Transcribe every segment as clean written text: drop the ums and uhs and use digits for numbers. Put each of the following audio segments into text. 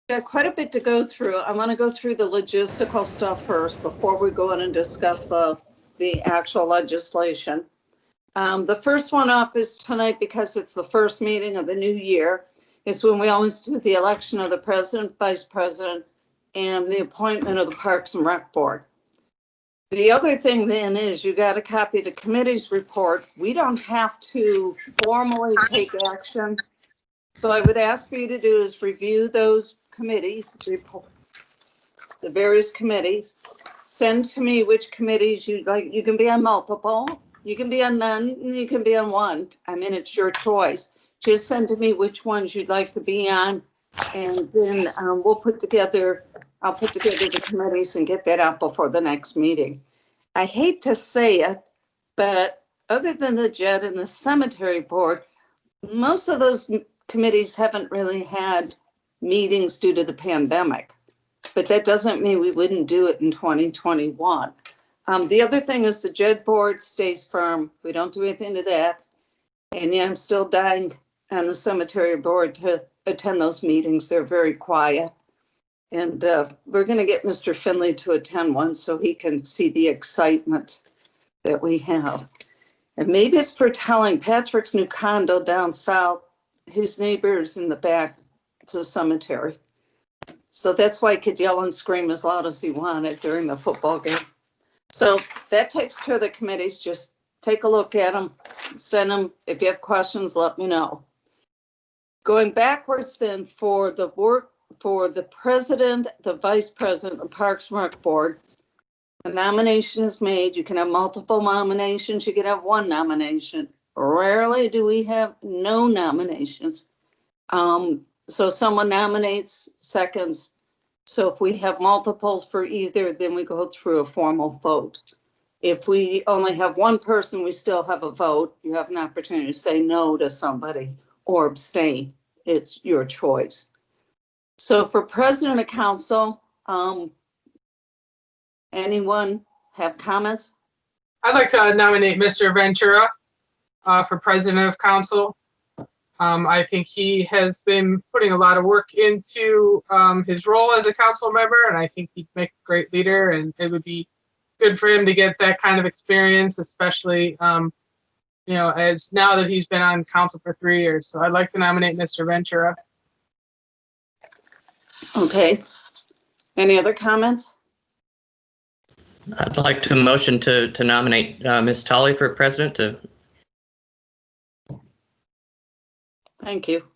got quite a bit to go through. I want to go through the logistical stuff first before we go in and discuss the actual legislation. The first one off is tonight, because it's the first meeting of the new year, is when we always do the election of the president, vice president, and the appointment of the Parks and Rec Board. The other thing then is you got a copy of the committee's report. We don't have to formally take action. So I would ask for you to do is review those committees, the various committees. Send to me which committees you'd like. You can be on multiple, you can be on none, you can be on one. I mean, it's your choice. Just send to me which ones you'd like to be on, and then I'll put together the committees and get that out before the next meeting. I hate to say it, but other than the JED and the cemetery board, most of those committees haven't really had meetings due to the pandemic, but that doesn't mean we wouldn't do it in 2021. The other thing is the JED board stays firm. We don't do anything to that. And yeah, I'm still dying on the cemetery board to attend those meetings. They're very quiet. And we're going to get Mr. Finley to attend one so he can see the excitement that we have. And maybe it's for telling Patrick's new condo down south, his neighbors in the back, it's a cemetery. So that's why he could yell and scream as loud as he wanted during the football game. So that takes care of the committees. Just take a look at them, send them. If you have questions, let me know. Going backwards then, for the work for the president, the vice president, the Parks and Rec Board, a nomination is made. You can have multiple nominations. You can have one nomination. Rarely do we have no nominations. So someone nominates, seconds. So if we have multiples for either, then we go through a formal vote. If we only have one person, we still have a vote. You have an opportunity to say no to somebody or abstain. It's your choice. So for president of council, anyone have comments? I'd like to nominate Mr. Ventura for president of council. I think he has been putting a lot of work into his role as a council member, and I think he'd make a great leader, and it would be good for him to get that kind of experience, especially you know, as now that he's been on council for 3 years. So I'd like to nominate Mr. Ventura. Okay. Any other comments? I'd like to motion to nominate Ms. Tolley for president. Thank you.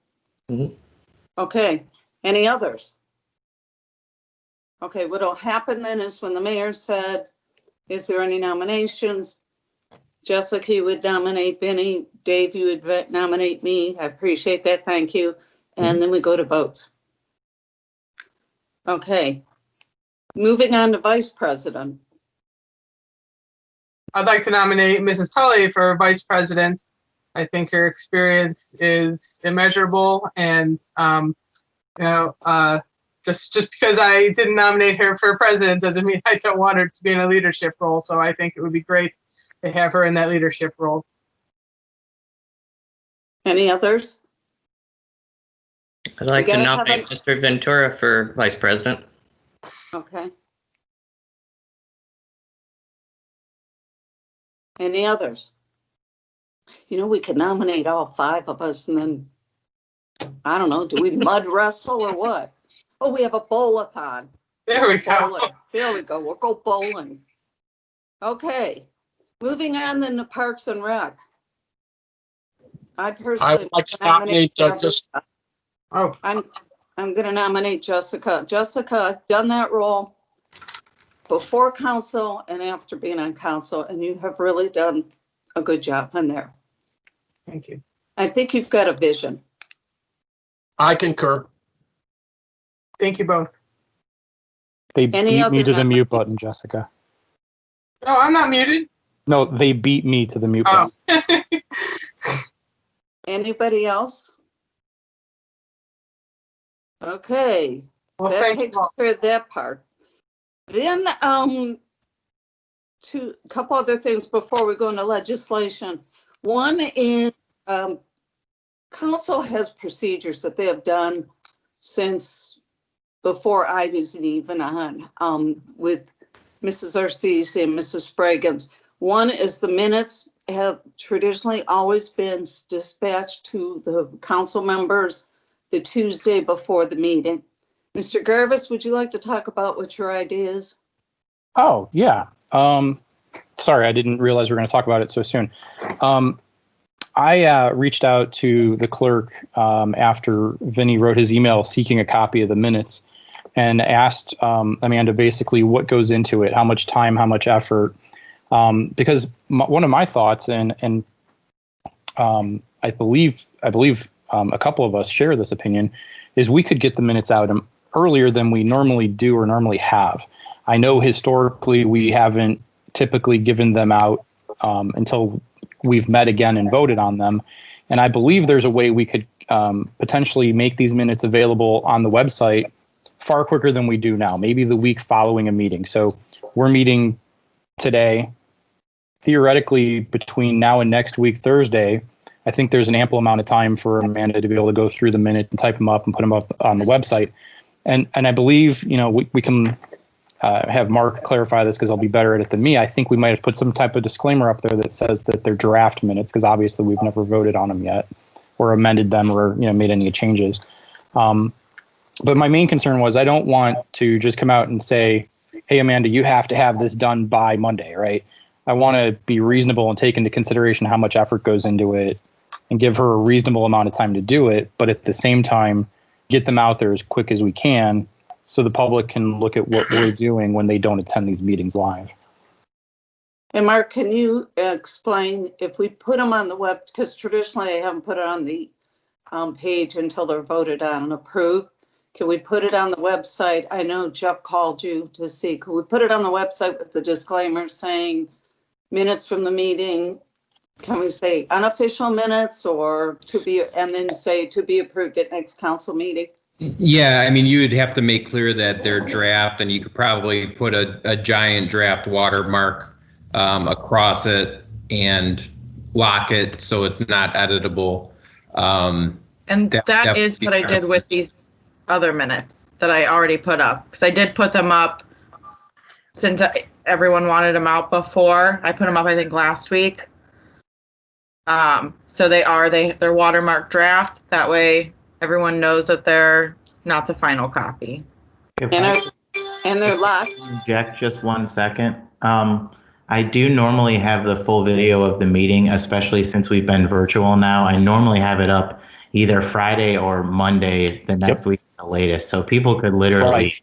Okay. Any others? Okay, what'll happen then is when the mayor said, is there any nominations? Jessica, you would nominate Vinny. Dave, you would nominate me. I appreciate that. Thank you. And then we go to votes. Okay. Moving on to vice president. I'd like to nominate Mrs. Tully for vice president. I think her experience is immeasurable, and you know, just because I didn't nominate her for president doesn't mean I don't want her to be in a leadership role. So I think it would be great to have her in that leadership role. Any others? I'd like to nominate Mr. Ventura for vice president. Okay. Any others? You know, we could nominate all 5 of us and then, I don't know, do we mud wrestle or what? Oh, we have a bowl-a-thon. There we go. Bowling. There we go. We'll go bowling. Okay. Moving on then to Parks and Rec. I personally would like to nominate Jessica. Oh, I'm going to nominate Jessica. Jessica, I've done that role before council and after being on council, and you have really done a good job in there. thank you. I think you've got a vision. I concur. Thank you both. They Any beat other me to the nomination? mute button, Jessica. No, I'm not muted. No, they beat me to the mute Oh. button. Anybody else? Okay, Well, that thank takes you all. care of that part. Then, a couple other things before we go into legislation. One is, council has procedures that they have done since before I was even on, with Mrs. Arcese and Mrs. Spraggins. One is the minutes have traditionally always been dispatched to the council members the Tuesday before the meeting. Mr. Garvis, would you like to talk about what your idea is? Oh, yeah. Sorry, I didn't realize we were going to talk about it so soon. I reached out to the clerk after Vinny wrote his email seeking a copy of the minutes and asked Amanda basically what goes into it, how much time, how much effort. Because one of my thoughts, and I believe a couple of us share this opinion, is we could get the minutes out earlier than we normally do or normally have. I know historically we haven't typically given them out until we've met again and voted on them. And I believe there's a way we could potentially make these minutes available on the website far quicker than we do now, maybe the week following a meeting. So we're meeting today. Theoretically, between now and next week, Thursday, I think there's an ample amount of time for Amanda to be able to go through the minute and type them up and put them up on the website. And I believe, we can have Mark clarify this because I'll be better at it than me. I think we might have put some type of disclaimer up there that says that they're draft minutes because obviously we've never voted on them yet or amended them or made any changes. But my main concern was I don't want to just come out and say, hey, Amanda, you have to have this done by Monday, right? I want to be reasonable and take into consideration how much effort goes into it and give her a reasonable amount of time to do it. But at the same time, get them out there as quick as we can so the public can look at what we're doing when they don't attend these meetings live. And Mark, can you explain if we put them on the web, because traditionally I haven't put it on the page until they're voted on and approved. Can we put it on the website? I know Jeff called you to see, could we put it on the website with the disclaimer saying minutes from the meeting? Can we say unofficial minutes or and then say to be approved at next council meeting? Yeah, I mean, you would have to make clear that they're draft, and you could probably put a giant draft watermark across it and lock it so it's not editable. And that is what I did with these other minutes that I already put up, because I did put them up since everyone wanted them out before. I put them up, I think, last week. So they're watermark draft. That way everyone knows that they're not the final copy. And they're locked. Jack, just 1 second. I do normally have the full video of the meeting, especially since we've been virtual now. I normally have it up either Friday or Monday the next week at the latest. So people could literally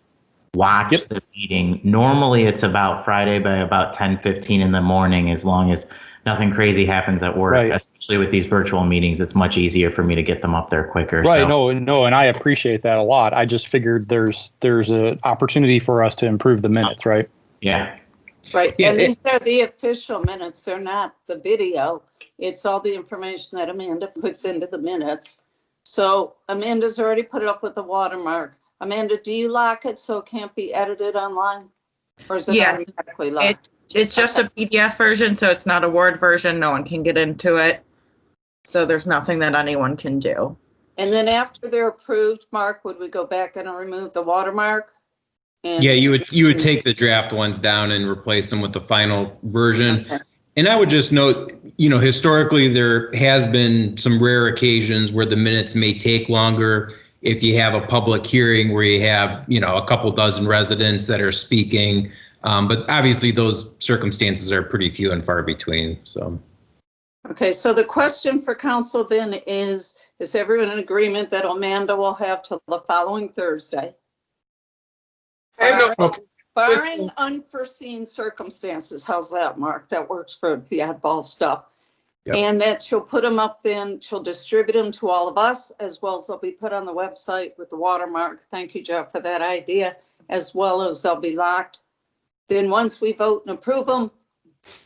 watch the meeting. Normally it's about Friday by about 10:15 in the morning, as long as nothing crazy happens at work, especially with these virtual meetings. It's much easier for me to get them up there quicker. Right. So. No, and I appreciate that a lot. I just figured there's an opportunity for us to improve the minutes, right? Yeah. Right. Yeah, and these are the official minutes. They're not the video. It's all the information that Amanda puts into the minutes. So Amanda's already put it up with the watermark. Amanda, do you lock it so it can't be edited online? Or is it automatically locked? It's just a PDF version, so it's not a Word version. No one can get into it. So there's nothing that anyone can do. And then after they're approved, Mark, would we go back and remove the watermark? Yeah, you would take the draft ones down and replace them with the final version. Okay. And I would just note, historically there has been some rare occasions where the minutes may take longer if you have a public hearing where you have, a couple dozen residents that are speaking. But obviously those circumstances are pretty few and far between. So. Okay, so the question for council then is everyone in agreement that Amanda will have till the following Thursday? Barring unforeseen circumstances. How's that, Mark? That works for the oddball stuff. Yep. And that she'll put them up then, she'll distribute them to all of us, as well as they'll be put on the website with the watermark. Thank you, Jeff, for that idea, as well as they'll be locked. Then once we vote and approve them,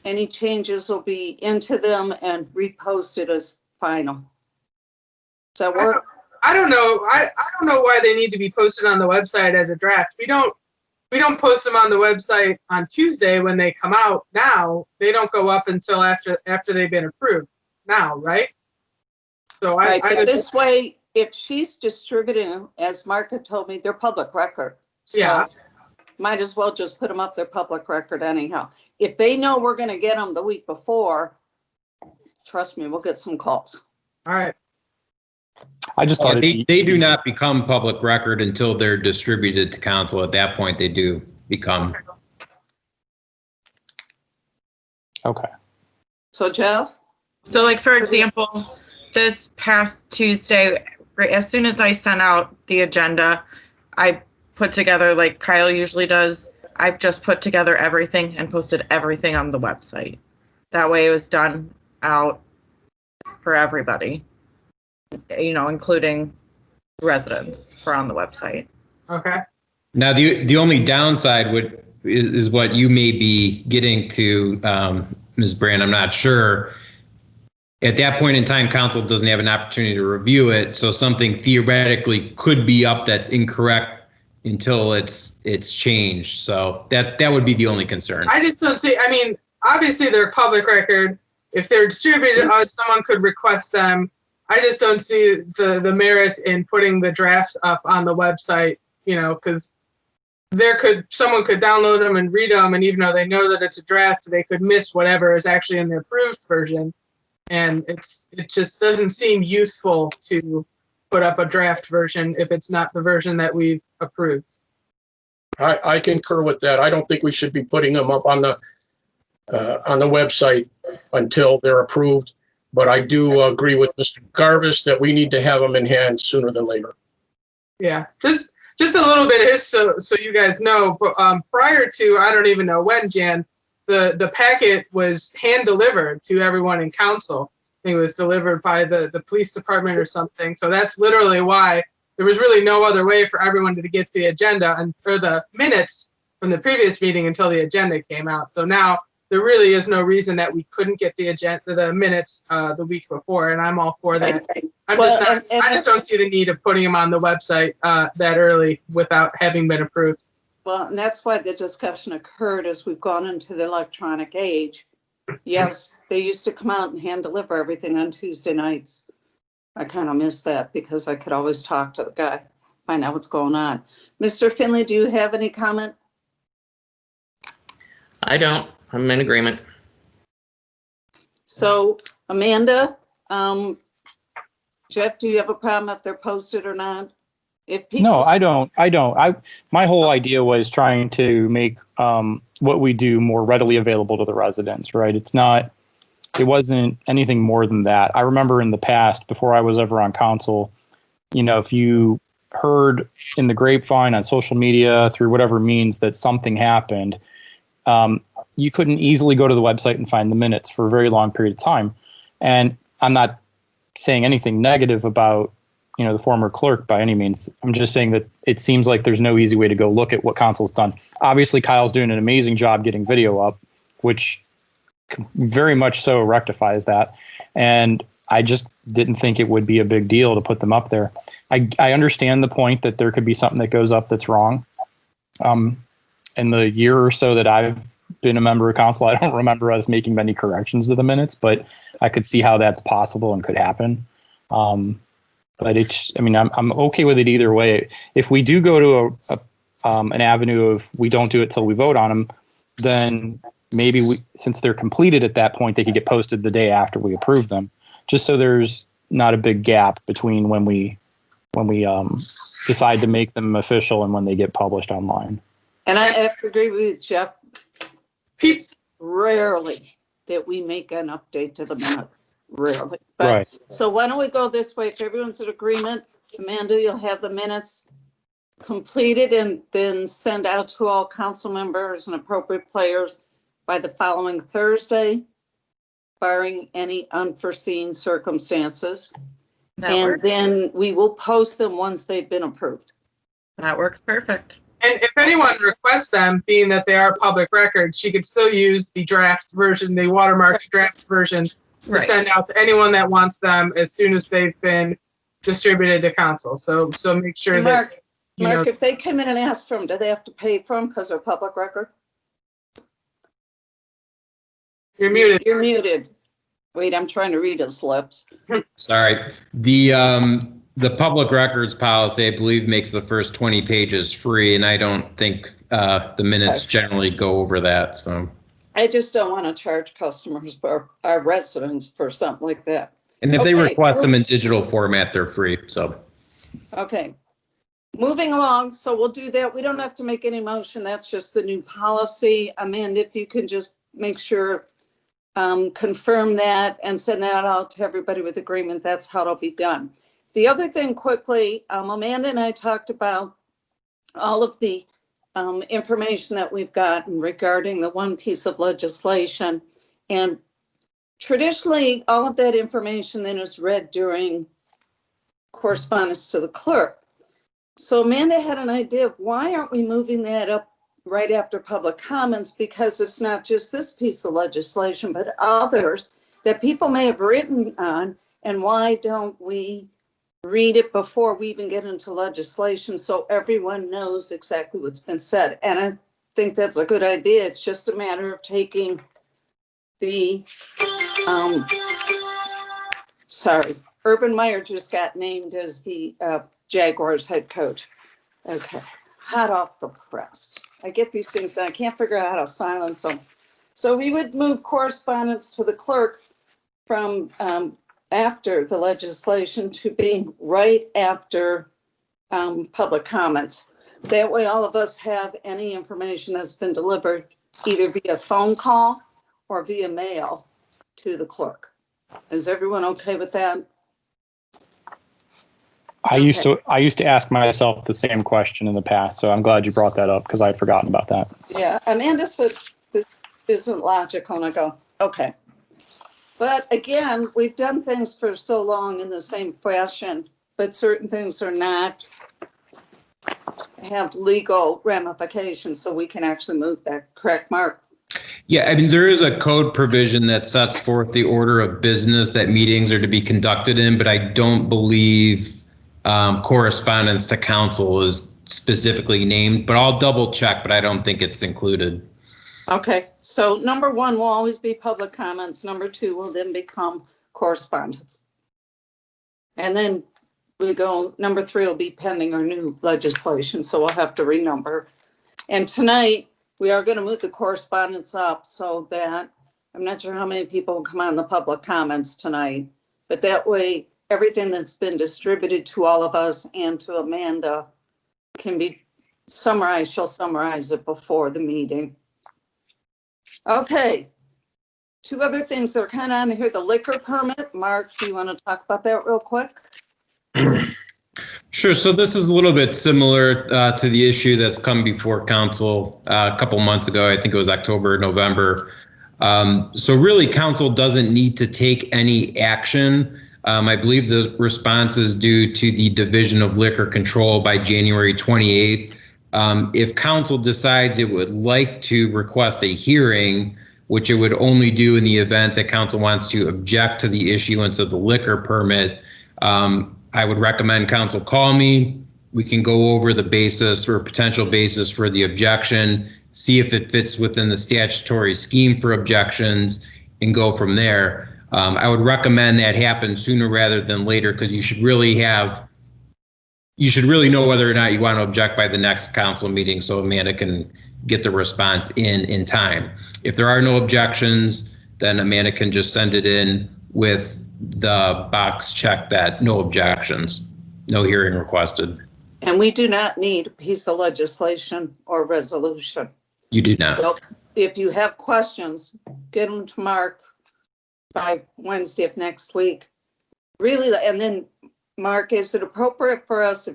any changes will be into them and reposted as final. Does that work? I don't know. I don't know why they need to be posted on the website as a draft. We don't post them on the website on Tuesday when they come out. Now they don't go up until after they've been approved. Now, right? So this way, if she's distributing, as Mark had told me, they're public record. So Yeah. might as well just put them up their public record anyhow. If they know we're going to get them the week before, trust me, we'll get some calls. All right. I just thought They do not become public record until they're distributed to council. At that point, they do become. Okay. So Jeff? So like, for example, this past Tuesday, right, as soon as I sent out the agenda, I put together, like Kyle usually does, I've just put together everything and posted everything on the website. That way it was done out for everybody, you know, including residents for on the website. Okay. Now, the only downside is what you may be getting to, Ms. Brand. I'm not sure. At that point in time, council doesn't have an opportunity to review it, so something theoretically could be up that's incorrect until it's changed. So that would be the only concern. I just don't see, I mean, obviously they're public record. If they're distributed, someone could request them. I just don't see the merit in putting the drafts up on the website, you know, because someone could download them and read them, and even though they know that it's a draft, they could miss whatever is actually in the approved version. And it just doesn't seem useful to put up a draft version if it's not the version that we've approved. I concur with that. I don't think we should be putting them up on the website until they're approved. But I do agree with Mr. Garvis that we need to have them in hand sooner than later. Yeah, just a little bit of history so you guys know. But prior to, I don't even know when, Jan, the packet was hand delivered to everyone in council. I think it was delivered by the police department or something. So that's literally why there was really no other way for everyone to get the agenda or the minutes from the previous meeting until the agenda came out. So now there really is no reason that we couldn't get the minutes the week before, and I'm all for that. I just don't see the need of putting them on the website that early without having been approved. Well, and that's why the discussion occurred as we've gone into the electronic age. Yes, they used to come out and hand deliver everything on Tuesday nights. I kind of miss that because I could always talk to the guy, find out what's going on. Mr. Finley, do you have any comment? I don't. I'm in agreement. So Amanda, Jeff, do you have a problem if they're posted or not? If people No, I don't. My whole idea was trying to make what we do more readily available to the residents, right? It wasn't anything more than that. I remember in the past, before I was ever on council, you know, if you heard in the grapevine on social media through whatever means that something happened, you couldn't easily go to the website and find the minutes for a very long period of time. And I'm not saying anything negative about, you know, the former clerk by any means. I'm just saying that it seems like there's no easy way to go look at what council's done. Obviously, Kyle's doing an amazing job getting video up, which very much so rectifies that. And I just didn't think it would be a big deal to put them up there. I understand the point that there could be something that goes up that's wrong. In the year or so that I've been a member of council, I don't remember us making many corrections to the minutes, but I could see how that's possible and could happen. But I'm okay with it either way. If we do go to an avenue of we don't do it till we vote on them, then maybe since they're completed at that point, they could get posted the day after we approve them, just so there's not a big gap between when we decide to make them official and when they get published online. And I have to agree with Jeff. It's rarely that we make an update to the minute. Rarely. But, right. So why don't we go this way? If everyone's in agreement, Amanda, you'll have the minutes completed and then send out to all council members and appropriate players by the following Thursday, barring any unforeseen circumstances. Then we will post them once they've been approved. That works perfect. And if anyone requests them, being that they are public records, she could still use the draft version, the watermarked draft version, to send out to anyone that wants them as soon as they've been distributed to council. So make sure Mark, if they come in and ask for them, do they have to pay for them because they're public record? You're muted. You're muted. Wait, I'm trying to read his lips. Sorry. The the public records policy, I believe, makes the first 20 pages free, and I don't think the minutes generally go over that, so. I just don't want to charge customers or our residents for something like that. And if they request them in digital format, they're free, so. Okay. Moving along, so we'll do that. We don't have to make any motion. That's just the new policy. Amanda, if you can just make sure, confirm that and send that out to everybody with agreement, that's how it'll be done. The other thing quickly, Amanda and I talked about all of the information that we've gotten regarding the one piece of legislation. And traditionally, all of that information then is read during correspondence to the clerk. So Amanda had an idea of why aren't we moving that up right after public comments? Because it's not just this piece of legislation, but others that people may have written on. And why don't we read it before we even get into legislation so everyone knows exactly what's been said? And I think that's a good idea. It's just a matter of taking the, Urban Meyer just got named as the Jaguars head coach. Okay, hot off the press. I get these things and I can't figure out how to silence them. So we would move correspondence to the clerk from after the legislation to being right after public comments. That way all of us have any information that's been delivered either via phone call or via mail to the clerk. Is everyone okay with that? I used to ask myself the same question in the past, so I'm glad you brought that up because I'd forgotten about that. Yeah, Amanda said this isn't logical, and I go, okay. But again, we've done things for so long in the same fashion, but certain things are not, have legal ramifications, so we can actually move that. Correct, Mark? Yeah, I mean, there is a code provision that sets forth the order of business that meetings are to be conducted in, but I don't believe correspondence to council is specifically named, but I'll double check, but I don't think it's included. Okay, so number one will always be public comments. Number two will then become correspondence. And then we go, number three will be pending or new legislation, so we'll have to renumber. And tonight, we are going to move the correspondence up so that, I'm not sure how many people will come on the public comments tonight, but that way, everything that's been distributed to all of us and to Amanda can be summarized. She'll summarize it before the meeting. Okay. Two other things that are kind of on here. The liquor permit. Mark, do you want to talk about that real quick? Sure. So this is a little bit similar to the issue that's come before council a couple months ago. I think it was October, November. So really, council doesn't need to take any action. I believe the response is due to the Division of Liquor Control by January 28th. If council decides it would like to request a hearing, which it would only do in the event that council wants to object to the issuance of the liquor permit, I would recommend council call me. We can go over the basis or potential basis for the objection, see if it fits within the statutory scheme for objections, and go from there. I would recommend that happen sooner rather than later because you should really know whether or not you want to object by the next council meeting so Amanda can get the response in time. If there are no objections, then Amanda can just send it in with the box checked that no objections, no hearing requested. And we do not need a piece of legislation or resolution. You do not. So if you have questions, get them to Mark by Wednesday of next week. Really, and then Mark, is it appropriate for us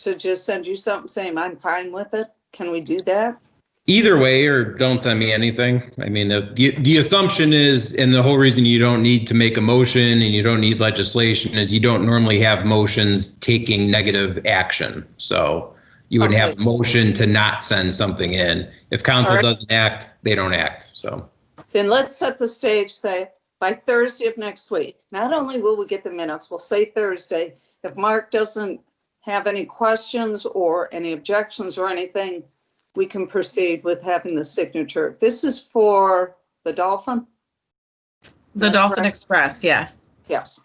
to just send you something saying I'm fine with it? Can we do that? Either way, or don't send me anything. I mean, the assumption is, and the whole reason you don't need to make a motion and you don't need legislation is you don't normally have motions taking negative action. So you would have a motion to not send something in. If council doesn't act, they don't act. So then let's set the stage, say by Thursday of next week. Not only will we get the minutes, we'll say Thursday. If Mark doesn't have any questions or any objections or anything, we can proceed with having the signature. This is for the Dolphin? The Dolphin Express, yes. Yes.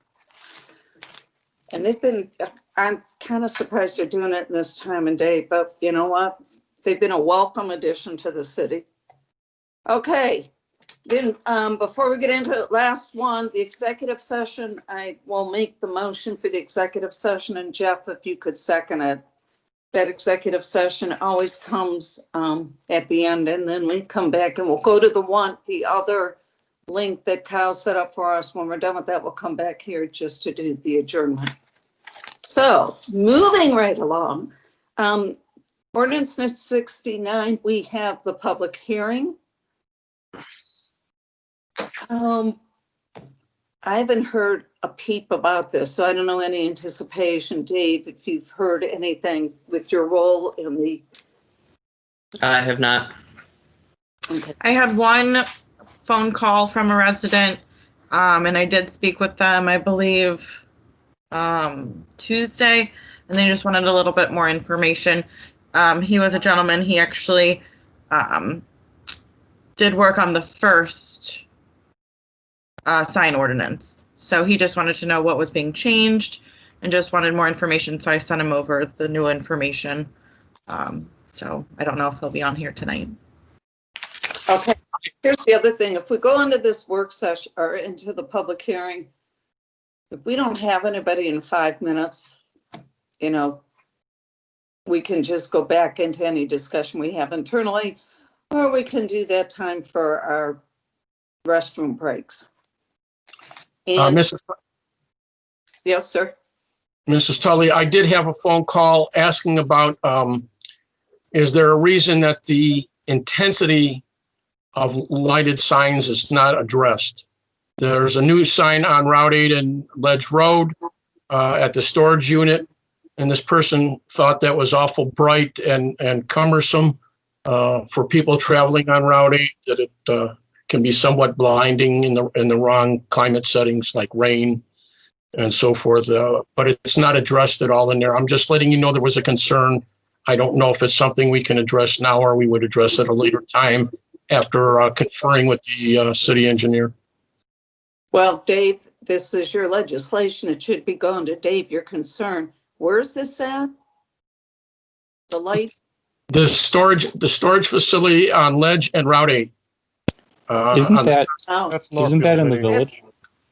And I'm kind of surprised they're doing it this time and day, but you know what? They've been a welcome addition to the city. Okay, then before we get into it, last one, the executive session, I will make the motion for the executive session, and Jeff, if you could second it. That executive session always comes at the end, and then we come back and we'll go to the other link that Kyle set up for us. When we're done with that, we'll come back here just to do the adjournment. So moving right along, ordinance 69, we have the public hearing. I haven't heard a peep about this, so I don't know any anticipation. Dave, if you've heard anything with your role in the. I have not. Okay. I had one phone call from a resident, and I did speak with them, I believe, Tuesday, and they just wanted a little bit more information. He was a gentleman. He actually did work on the first sign ordinance. So he just wanted to know what was being changed and just wanted more information. So I sent him over the new information. So I don't know if he'll be on here tonight. Okay, here's the other thing. If we go into this work session or into the public hearing, if we don't have anybody in 5 minutes, you know, we can just go back into any discussion we have internally, or we can do that time for our restroom breaks. And yes, sir. Mrs. Tully, I did have a phone call asking about, is there a reason that the intensity of lighted signs is not addressed? There's a new sign on Route 8 and Ledge Road at the storage unit, and this person thought that was awful bright and cumbersome for people traveling on Route 8, that it can be somewhat blinding in the wrong climate settings like rain and so forth. But it's not addressed at all in there. I'm just letting you know there was a concern. I don't know if it's something we can address now or we would address at a later time after conferring with the city engineer. Well, Dave, this is your legislation. It should be going to Dave, your concern. Where's this at? The light? The storage facility on Ledge and Route 8. Isn't Oh, that in the village?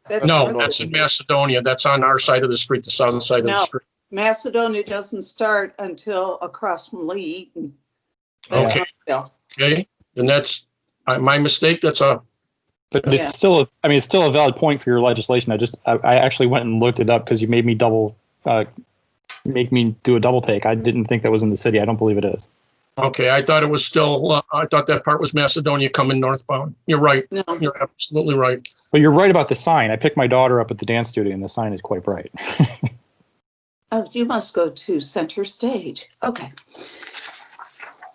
that's No, north of- that's in Macedonia. That's on our side of the street, the south side of the No. street. Macedonia doesn't start until across from Lee Eaton. That's Okay. Huntsville. Okay, then that's my mistake. That's a, But Yeah. it's still, it's still a valid point for your legislation. I actually went and looked it up because you made me make me do a double take. I didn't think that was in the city. I don't believe it is. okay. I thought it was still, I thought that part was Macedonia coming northbound. You're right. No, You're absolutely right. But you're right about the sign. I picked my daughter up at the dance studio and the sign is quite bright. oh, you must go to center stage. Okay.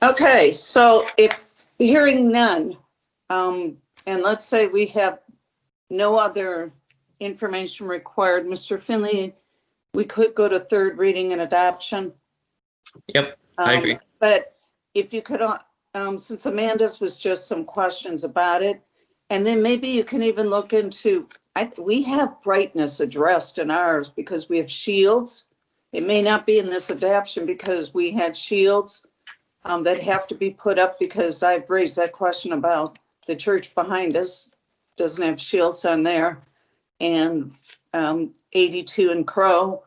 Okay, so if hearing none, and let's say we have no other information required, Mr. Finley, we could go to third reading and adoption. Yep, I agree. But if you could, since Amanda's was just some questions about it, and then maybe you can even look into, we have brightness addressed in ours because we have shields. It may not be in this adoption because we had shields that have to be put up because I've raised that question about the church behind us doesn't have shields on there. And 82 and Crow,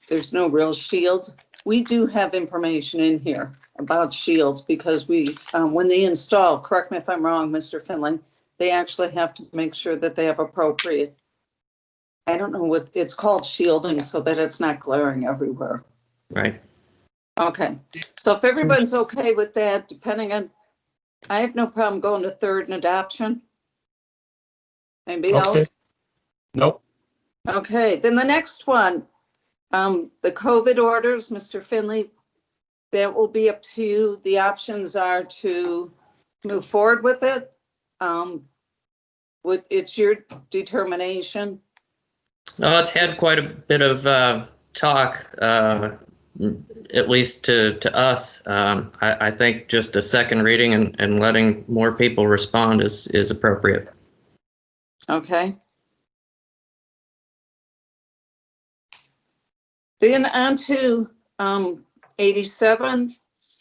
there's no real shields. We do have information in here about shields because we, when they install, correct me if I'm wrong, Mr. Finley, they actually have to make sure that they have appropriate, I don't know what it's called, shielding, so that it's not glaring everywhere. Right. Okay, so if everyone's okay with that, depending on, I have no problem going to third and adoption. Anybody Okay. else? Nope. Okay, then the next one, the COVID orders, Mr. Finley, that will be up to you. The options are to move forward with it. It's your determination. No, it's had quite a bit of talk, at least to us. I think just a second reading and letting more people respond is appropriate. Okay. Then on to 87,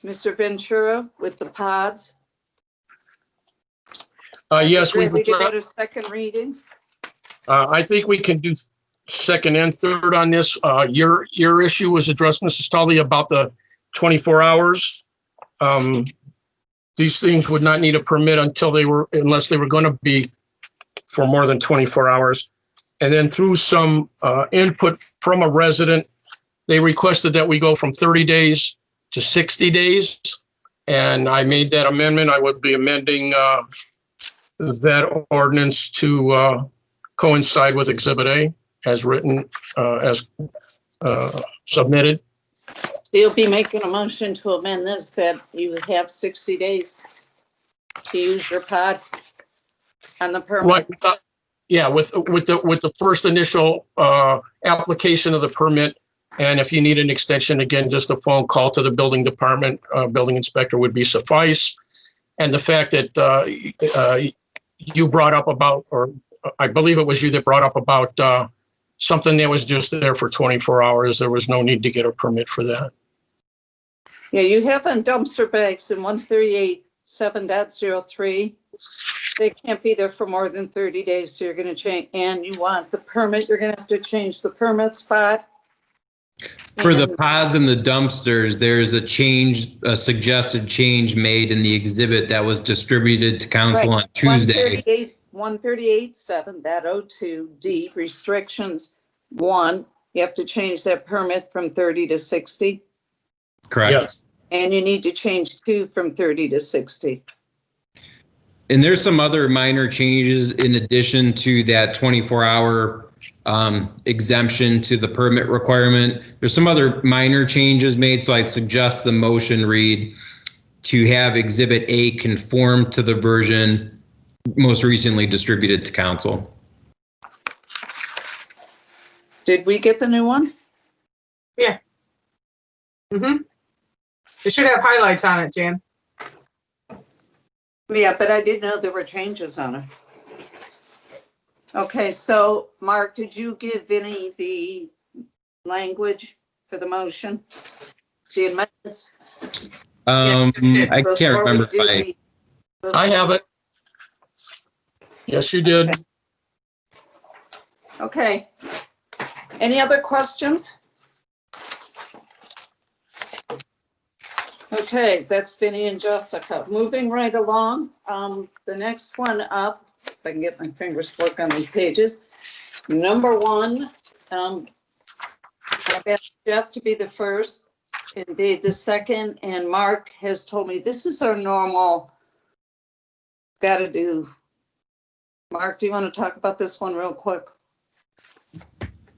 Mr. Ventura with the pods. Yes, we Ready to go to second reading? I think we can do second and third on this. Your issue was addressed, Mrs. Tully, about the 24 hours. These things would not need a permit unless they were going to be for more than 24 hours. And then through some input from a resident, they requested that we go from 30 days to 60 days. And I made that amendment. I would be amending that ordinance to coincide with Exhibit A as written, as submitted. You'll be making a motion to amend this, that you have 60 days to use your pod on the permit. Right. Yeah, with the first initial application of the permit. And if you need an extension, again, just a phone call to the building department, building inspector would be suffice. And the fact that you brought up about, or I believe it was you that brought up about something that was just there for 24 hours. There was no need to get a permit for that. Yeah, you have on dumpster bags in 138.7.03. They can't be there for more than 30 days, so you're going to change, and you want the permit, you're going to have to change the permit spot. For the pods and the dumpsters, there's a suggested change made in the exhibit that was distributed to council on Tuesday. 138.7.02 restrictions 1, you have to change that permit from 30 to 60. Correct. Yes. And you need to change 2 from 30 to 60. And there's some other minor changes in addition to that 24-hour exemption to the permit requirement. There's some other minor changes made, so I suggest the motion read to have Exhibit A conform to the version most recently distributed to council. Did we get the new one? Yeah. Mm-hmm. It should have highlights on it, Jan. Yeah, but I didn't know there were changes on it. Okay, so Mark, did you give Vinnie the language for the motion? The amendments? Yeah, just did. I can't remember if I have it. Yes, you did. Okay. Any other questions? Okay, that's Vinnie and Jessica. Moving right along. The next one up, if I can get my fingers to work on these pages. Number 1, I've asked Jeff to be the first and Dave the second, and Mark has told me this is our normal gotta do. Mark, do you want to talk about this one real quick?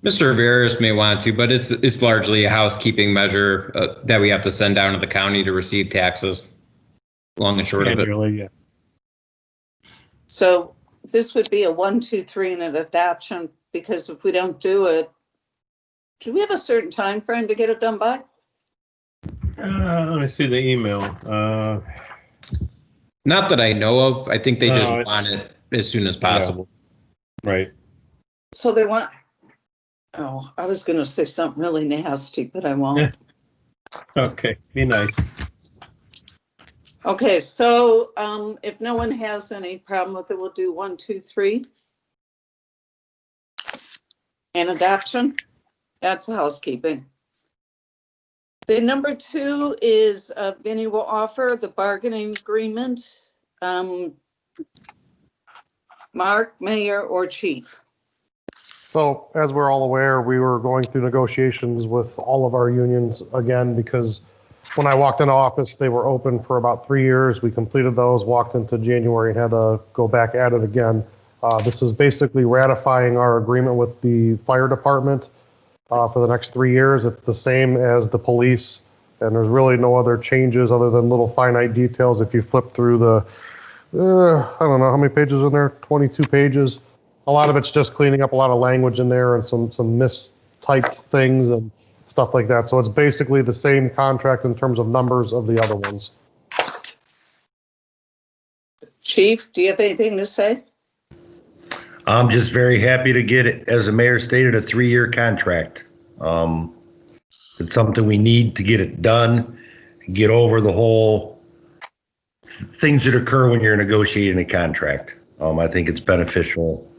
Mr. Veras may want to, but it's largely a housekeeping measure that we have to send down to the county to receive taxes. Long and short of it. Yeah. So this would be a 1, 2, 3 and an adoption, because if we don't do it, do we have a certain time frame to get it done by? Let me see the email. Not that I know of. I think they just want it as soon as possible. Yeah. Right. So they want, oh, I was going to say something really nasty, but I won't. Okay, be nice. Okay, so if no one has any problem with it, we'll do 1, 2, 3. And adoption. That's housekeeping. The number 2 is Vinnie will offer the bargaining agreement. Mark, Mayor, or Chief? So as we're all aware, we were going through negotiations with all of our unions again, because when I walked into office, they were open for about 3 years. We completed those, walked into January and had to go back at it again. This is basically ratifying our agreement with the fire department for the next 3 years. It's the same as the police, and there's really no other changes other than little finite details. If you flip through the, I don't know how many pages in there, 22 pages. A lot of it's just cleaning up a lot of language in there and some mistyped things and stuff like that. So it's basically the same contract in terms of numbers of the other ones. Chief, do you have anything to say? I'm just very happy to get it, as the mayor stated, a 3-year contract. It's something we need to get it done, get over the whole things that occur when you're negotiating a contract. I think it's beneficial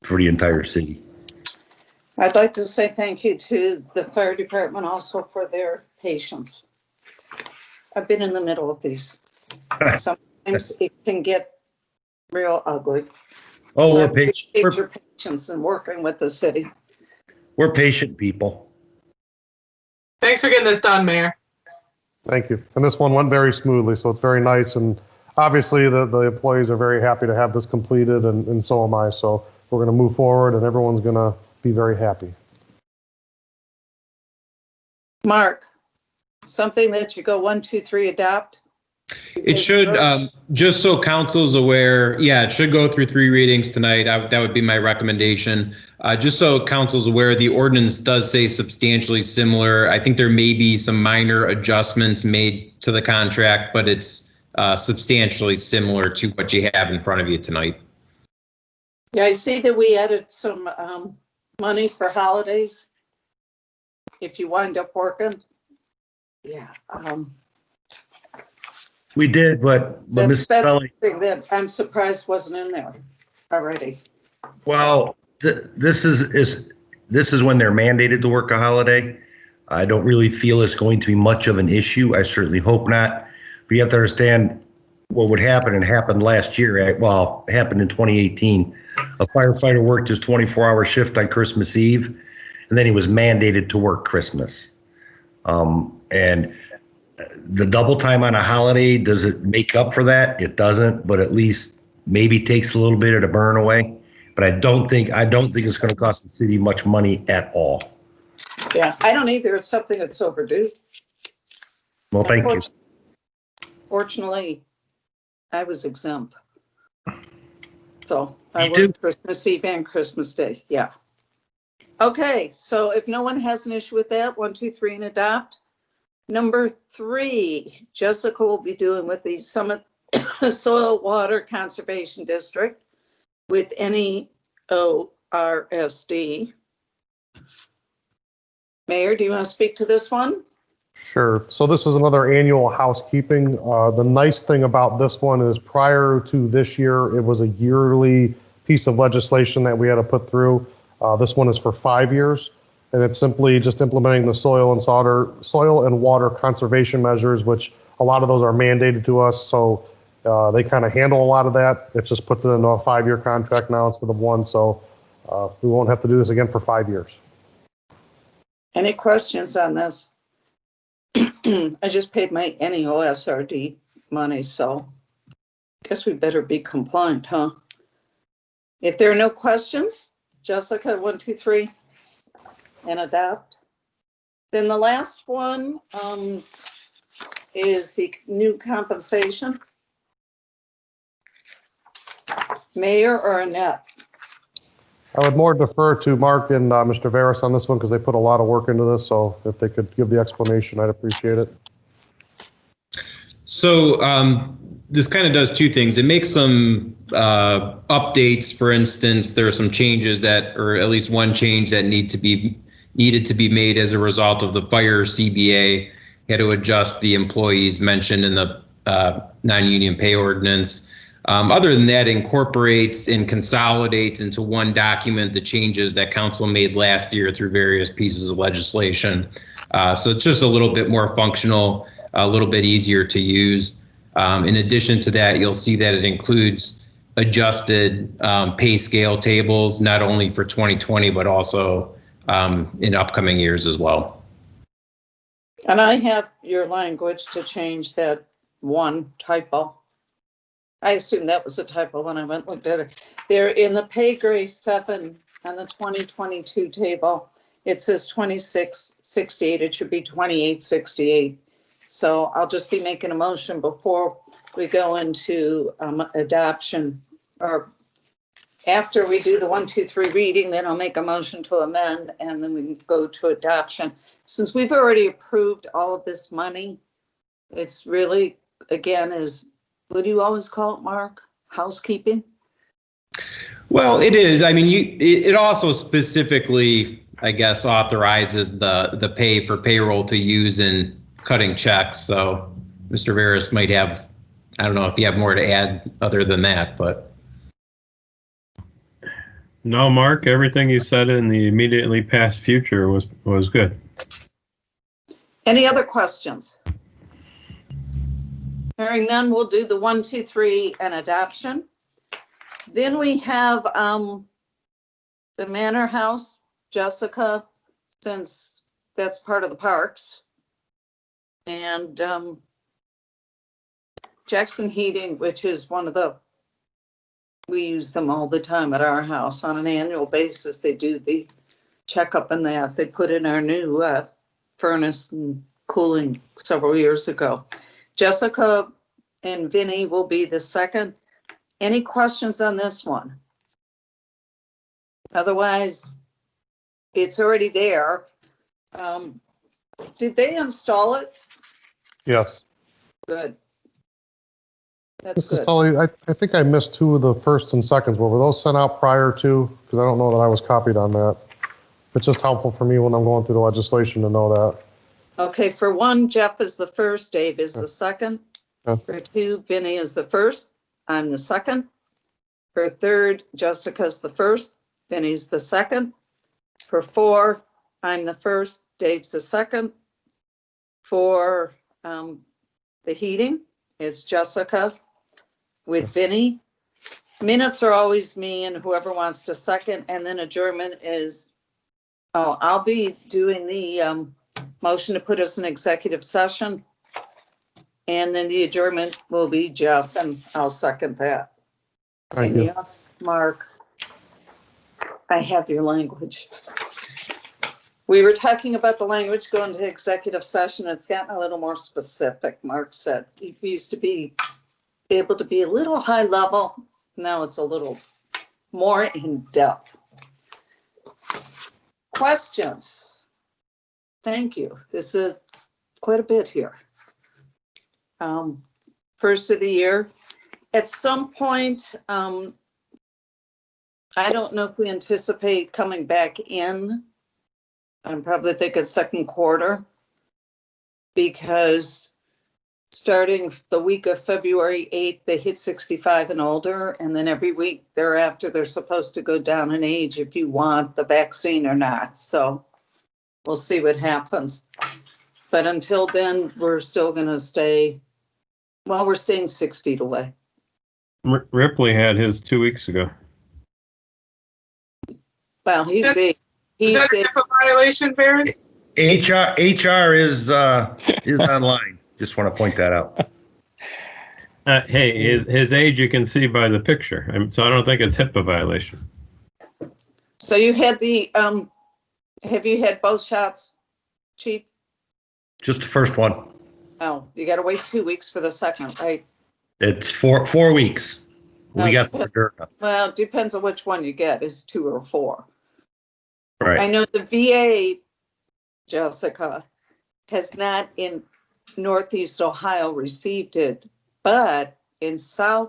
for the entire city. I'd like to say thank you to the fire department also for their patience. I've been in the middle of these. Sometimes it can get real ugly. Oh, So I we're patient. appreciate your patience in working with the city. We're patient people. Thanks for getting this done, Mayor. Thank you. And this one went very smoothly, so it's very nice. And obviously, the employees are very happy to have this completed, and so am I. So we're going to move forward, and everyone's going to be very happy. Mark, something that you go 1, 2, 3, adopt? It should, just so council's aware, yeah, it should go through 3 readings tonight. That would be my recommendation. Just so council's aware, the ordinance does say substantially similar. I think there may be some minor adjustments made to the contract, but it's substantially similar to what you have in front of you tonight. Yeah, I see that we added some money for holidays. If you wind up working. Yeah. We did, but Mrs. That's Spelling, something that I'm surprised wasn't in there already. well, this is when they're mandated to work a holiday. I don't really feel it's going to be much of an issue. I certainly hope not. But you have to understand what would happen, and happened last year. Well, it happened in 2018. A firefighter worked his 24-hour shift on Christmas Eve, and then he was mandated to work Christmas. And the double time on a holiday, does it make up for that? It doesn't, but at least maybe takes a little bit of the burn away. But I don't think it's going to cost the city much money at all. Yeah, I don't either. It's something that's overdue. Well, thank you. Fortunately, I was exempt. So I You do? worked Christmas Eve and Christmas Day. Yeah. Okay, so if no one has an issue with that, 1, 2, 3, and adopt. Number 3, Jessica will be doing with the Summit Soil Water Conservation District with any ORSD. Mayor, do you want to speak to this one? Sure. So this is another annual housekeeping. The nice thing about this one is prior to this year, it was a yearly piece of legislation that we had to put through. This one is for 5 years, and it's simply just implementing the soil and water conservation measures, which a lot of those are mandated to us. So they kind of handle a lot of that. It just puts it into a 5-year contract now instead of 1. So we won't have to do this again for 5 years. Any questions on this? I just paid my NEOSRD money, so I guess we better be compliant, huh? If there are no questions, Jessica, 1, 2, 3, and adopt. Then the last one is the new compensation. Mayor or Annette? I would more defer to Mark and Mr. Veras on this one because they put a lot of work into this. So if they could give the explanation, I'd appreciate it. So this kind of does 2 things. It makes some updates. For instance, there are some changes that, or at least one change that needed to be made as a result of the fire CBA. Had to adjust the employees mentioned in the non-union pay ordinance. Other than that, incorporates and consolidates into one document the changes that council made last year through various pieces of legislation. So it's just a little bit more functional, a little bit easier to use. In addition to that, you'll see that it includes adjusted pay scale tables, not only for 2020, but also in upcoming years as well. And I have your language to change that one typo. I assume that was a typo when I went and looked at it. There in the pay grade 7 on the 2022 table, it says 2668. It should be 2868. So I'll just be making a motion before we go into adoption, or after we do the 1, 2, 3 reading, then I'll make a motion to amend, and then we can go to adoption. Since we've already approved all of this money, it's really, again, is, what do you always call it, Mark? Housekeeping? Well, it is. I mean, it also specifically I guess, authorizes the pay for payroll to use in cutting checks. So Mr. Veras might have, I don't know if you have more to add other than that, but. No, Mark, everything you said in the immediately past future was good. Any other questions? Hearing none, we'll do the 1, 2, 3 and adoption. Then we have the Manor House, Jessica, since that's part of the parks. And Jackson Heating, which is one of the, we use them all the time at our house on an annual basis. They do the checkup and that. They put in our new furnace and cooling several years ago. Jessica and Vinny will be the second. Any questions on this one? Otherwise, it's already there. Did they install it? Yes. Good. That's Mrs. good. Tully, I think I missed 2 of the first and seconds. Were those sent out prior to? Because I don't know that I was copied on that. It's just helpful for me when I'm going through the legislation to know that. Okay, for 1, Jeff is the first, Dave is the second. Okay. For 2, Vinny is the first, I'm the second. For 3rd, Jessica's the first, Vinny's the second. For 4, I'm the first, Dave's the second. For the heating, it's Jessica with Vinny. Minutes are always me and whoever wants to second, and then adjournment is, oh, I'll be doing the motion to put us in executive session. And then the adjournment will be Jeff, and I'll second that. Thank And you. yes, Mark, I have your language. We were talking about the language going to executive session. It's gotten a little more specific, Mark said. He used to be able to be a little high level. Now it's a little more in depth. Questions? Thank you. This is quite a bit here. First of the year. At some point, I don't know if we anticipate coming back in. I'm probably thinking second quarter, because starting the week of February 8th, they hit 65 and older, and then every week thereafter, they're supposed to go down in age if you want the vaccine or not. So we'll see what happens. But until then, we're still going to stay, well, we're staying 6 feet away. Ripley had his 2 weeks ago. Well, Is that a HIPAA violation, Veras? HR is online. Just want to point that out. Hey, his age you can see by the picture. So I don't think it's HIPAA violation. So you had the, have you had both shots, Chief? Just the first one. Oh, you got to wait 2 weeks for the second, right? It's 4 weeks. We got the Moderna. Well, it depends on which one you get, is 2 or 4. I Right. know the VA, Jessica, has not in Northeast Ohio received it, but in Southern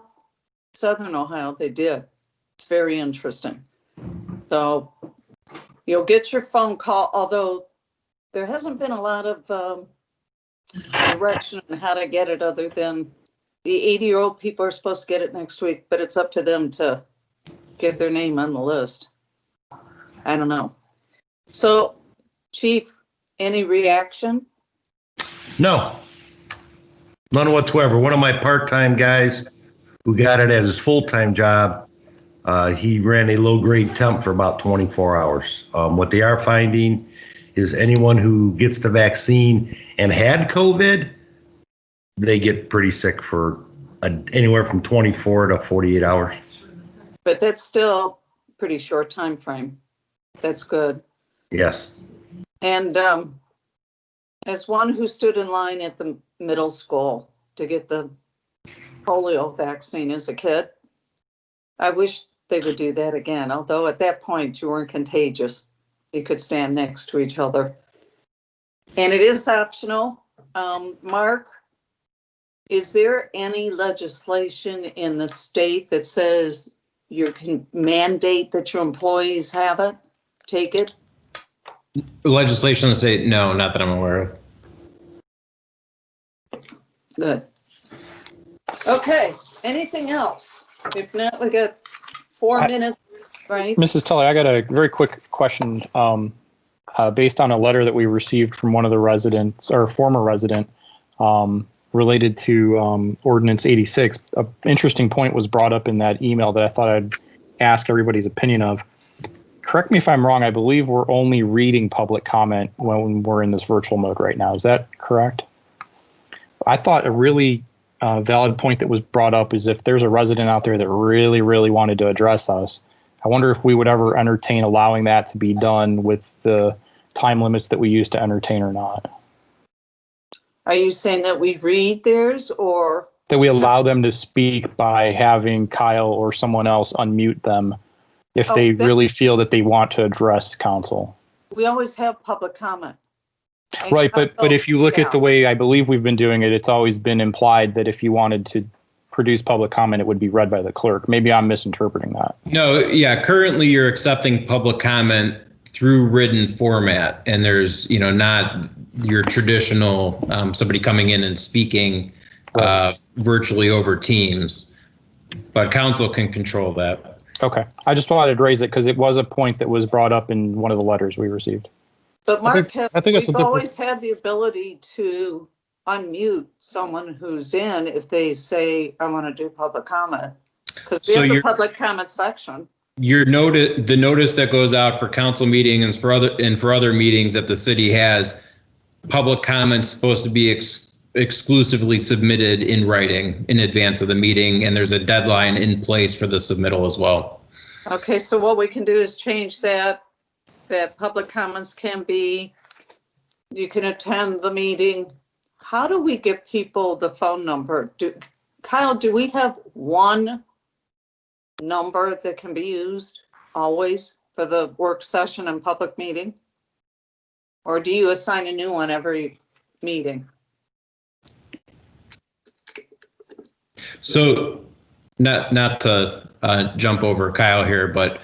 Ohio, they did. It's very interesting. So you'll get your phone call, although there hasn't been a lot of direction on how to get it other than the 80-year-old people are supposed to get it next week, but it's up to them to get their name on the list. I don't know. So, Chief, any reaction? No. None whatsoever. One of my part-time guys who got it as his full-time job, he ran a low-grade temp for about 24 hours. What they are finding is anyone who gets the vaccine and had COVID, they get pretty sick for anywhere from 24 to 48 hours. But that's still pretty short time frame. That's good. Yes. And as one who stood in line at the middle school to get the polio vaccine as a kid, I wish they would do that again. Although at that point you weren't contagious. You could stand next to each other. And it is optional. Mark, is there any legislation in the state that says you can mandate that your employees have it, take it? Legislation that say no, not that I'm aware of. Good. Okay, anything else? If not, we got 4 minutes, right? Mrs. Tully, I got a very quick question based on a letter that we received from one of the residents or former resident related to Ordinance 86. An interesting point was brought up in that email that I thought I'd ask everybody's opinion of. Correct me if I'm wrong. I believe we're only reading public comment when we're in this virtual mode right now. Is that correct? I thought a really valid point that was brought up is if there's a resident out there that really, really wanted to address us, I wonder if we would ever entertain allowing that to be done with the time limits that we use to entertain or not. Are you saying that we read theirs or? That we allow them to speak by having Kyle or someone else unmute them if they really feel that they want to address council. We always have public comment. Right, but if you look at the way I believe we've been doing it, it's always been implied that if you wanted to produce public comment, it would be read by the clerk. Maybe I'm misinterpreting that. No, yeah, currently you're accepting public comment through written format, and there's, not your traditional somebody coming in and speaking virtually over Teams, but council can control that. Okay, I just wanted to raise it because it was a point that was brought up in one of the letters we received. But Mark, I think it's we've always had the ability to unmute someone who's in if they say, I want to do public comment. Because we have the public comment section. The notice that goes out for council meetings and for other meetings that the city has, public comments supposed to be exclusively submitted in writing in advance of the meeting, and there's a deadline in place for the submittal as well. Okay, so what we can do is change that public comments can be, you can attend the meeting. How do we give people the phone number? Kyle, do we have one number that can be used always for the work session and public meeting? Or do you assign a new one every meeting? So not to jump over Kyle here, but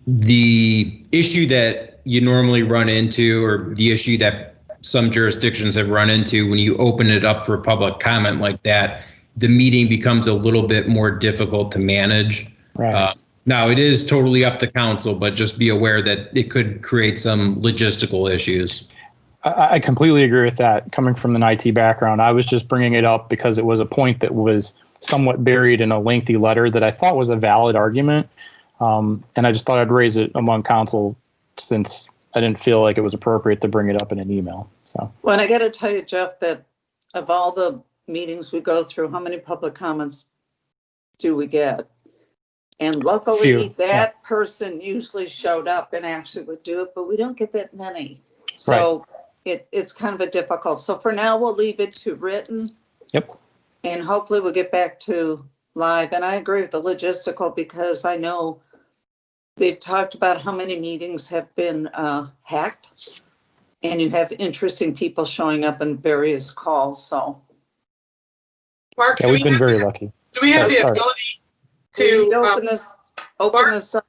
the issue that you normally run into, or the issue that some jurisdictions have run into when you open it up for public comment like that, the meeting becomes a little bit more difficult to manage. Right. Now, it is totally up to council, but just be aware that it could create some logistical issues. I completely agree with that. Coming from an IT background, I was just bringing it up because it was a point that was somewhat buried in a lengthy letter that I thought was a valid argument. And I just thought I'd raise it among council since I didn't feel like it was appropriate to bring it up in an email. So, well, I got to tell you, Jeff, that of all the meetings we go through, how many public comments do we get? And luckily, that person usually showed up and actually would do it, but we don't get that many. So it's kind of a difficult. So for now, we'll leave it to written. Yep. And hopefully we'll get back to live. And I agree with the logistical because I know they've talked about how many meetings have been hacked, and you have interesting people showing up in various calls. So, Mark, yeah, we've been very lucky. Do we have the ability to to open this up?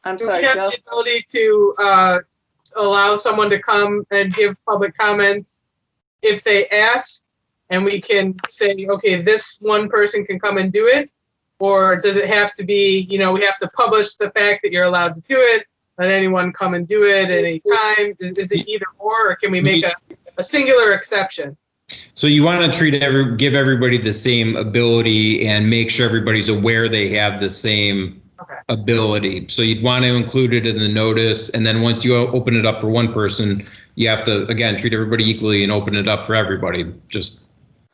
I'm sorry, do we have Joe. the ability to allow someone to come and give public comments if they ask, and we can say, okay, this one person can come and do it? Or does it have to be, we have to publish the fact that you're allowed to do it, let anyone come and do it at any time? Is it either or can we make a singular exception? So you want to give everybody the same ability and make sure everybody's aware they have the same ability. So you'd want to include it in the notice, and then once you open it up for one person, you have to, again, treat everybody equally and open it up for everybody.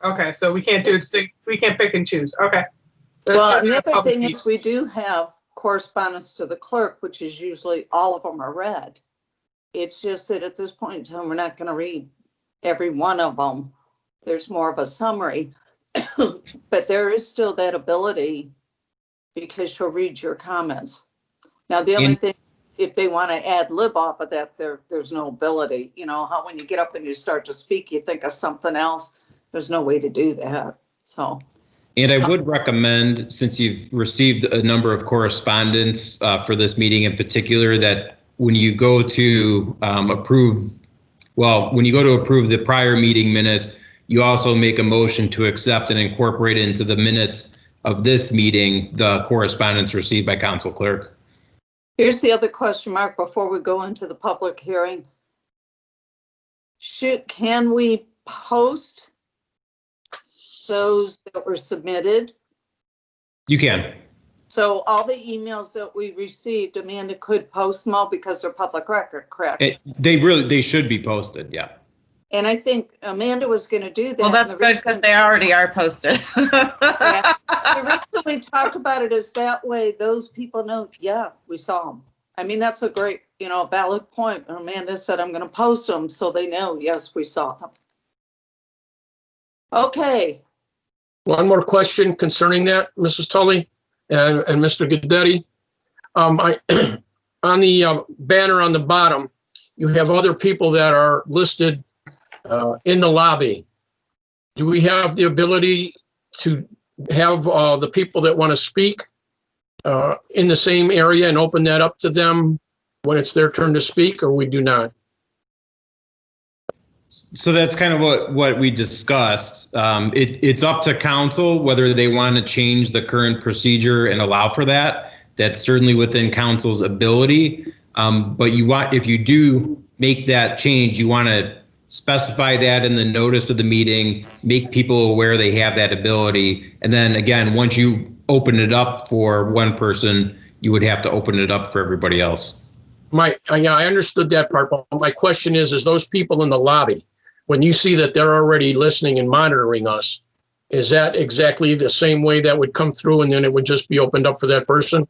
Okay, so we can't do it. We can't pick and choose. Okay. Well, the other thing is we do have correspondence to the clerk, which is usually all of them are read. It's just that at this point in time, we're not going to read every one of them. There's more of a summary, but there is still that ability because she'll read your comments. Now, the only thing, if they want to ad lib off of that, there's no ability. You know how when you get up and you start to speak, you think of something else. There's no way to do that. So. And I would recommend, since you've received a number of correspondence for this meeting in particular, that when you go to approve the prior meeting minutes, you also make a motion to accept and incorporate into the minutes of this meeting the correspondence received by council clerk. Here's the other question mark before we go into the public hearing. Can we post those that were submitted? You can. So all the emails that we received, Amanda could post them all because they're public record, correct? They should be posted, yeah. And I think Amanda was going to do that. Well, that's good because they already are posted. Yeah. The reason we talked about it is that way those people know, yeah, we saw them. I mean, that's a great, valid point. Amanda said, I'm going to post them so they know, yes, we saw them. Okay. One more question concerning that, Mrs. Tully and Mr. Guidetti. On the banner on the bottom, you have other people that are listed in the lobby. Do we have the ability to have the people that want to speak in the same area and open that up to them when it's their turn to speak, or we do not? So that's kind of what we discussed. It's up to council whether they want to change the current procedure and allow for that. That's certainly within council's ability. But if you do make that change, you want to specify that in the notice of the meeting, make people aware they have that ability. And then again, once you open it up for one person, you would have to open it up for everybody else. I understood that part, but my question is those people in the lobby, when you see that they're already listening and monitoring us, is that exactly the same way that would come through and then it would just be opened up for that person?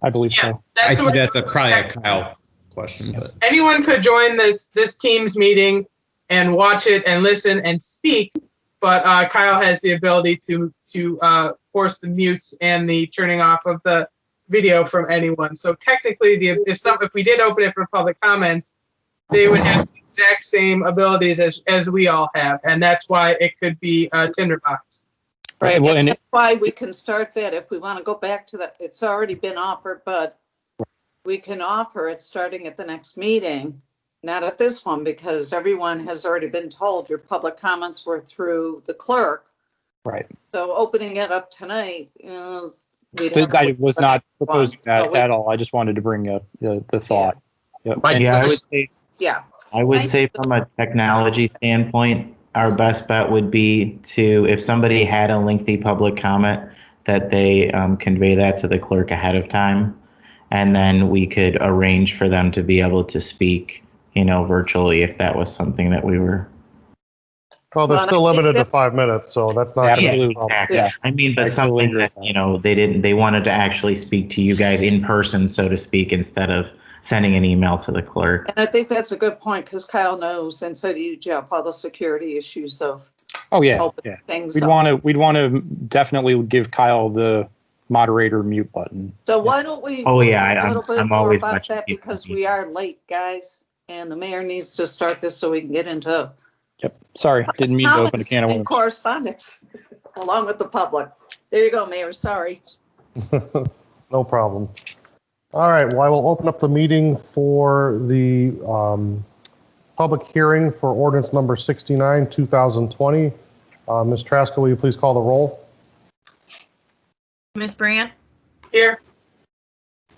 I believe so. I think that's probably a Kyle question. But. Anyone could join this Teams meeting and watch it and listen and speak, but Kyle has the ability to force the mutes and the turning off of the video from anyone. So technically, if we did open it for public comments, they would have the exact same abilities as we all have, and that's why it could be a tinderbox. Right, Well, and that's why we can start that if we want to go back to that. It's already been offered, but we can offer it starting at the next meeting, not at this one, because everyone has already been told your public comments were through the clerk. Right. So opening it up tonight, I was not proposing that at all. I just wanted to bring up the thought. Yep. I would say from a technology standpoint, our best bet would be if somebody had a lengthy public comment, that they convey that to the clerk ahead of time. And then we could arrange for them to be able to speak, virtually if that was something that we were. Well, they're still limited to 5 minutes, so that's not. Absolutely. Exactly. Yeah. I mean, but something that, they wanted to actually speak to you guys in person, so to speak, instead of sending an email to the clerk. And I think that's a good point because Kyle knows, and so do you, Jeff, all the security issues of. Oh yeah, things. We'd want to definitely give Kyle the moderator mute button. So why don't we? Oh yeah, a little bit I'm more always about that because we are late, guys, and the mayor needs to start this so we can get into. Yep. Sorry, didn't mean to open a can of worms. Correspondence, along with the public. There you go, Mayor. Sorry. No problem. All right. Well, I will open up the meeting for the public hearing for ordinance number 69, 2020. Ms. Trasko, will you please call the roll? Ms. Brandt? Here.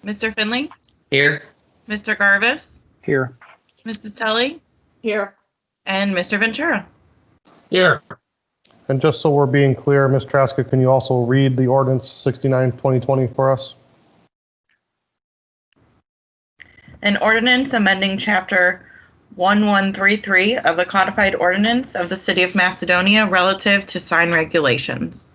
Mr. Finley? Here. Mr. Garvis? Here. Mrs. Tully? Here. And Mr. Ventura? Here. And just so we're being clear, Ms. Trasko, can you also read the ordinance 69, 2020 for us? An ordinance amending chapter 1133 of the codified ordinance of the city of Macedonia relative to sign regulations.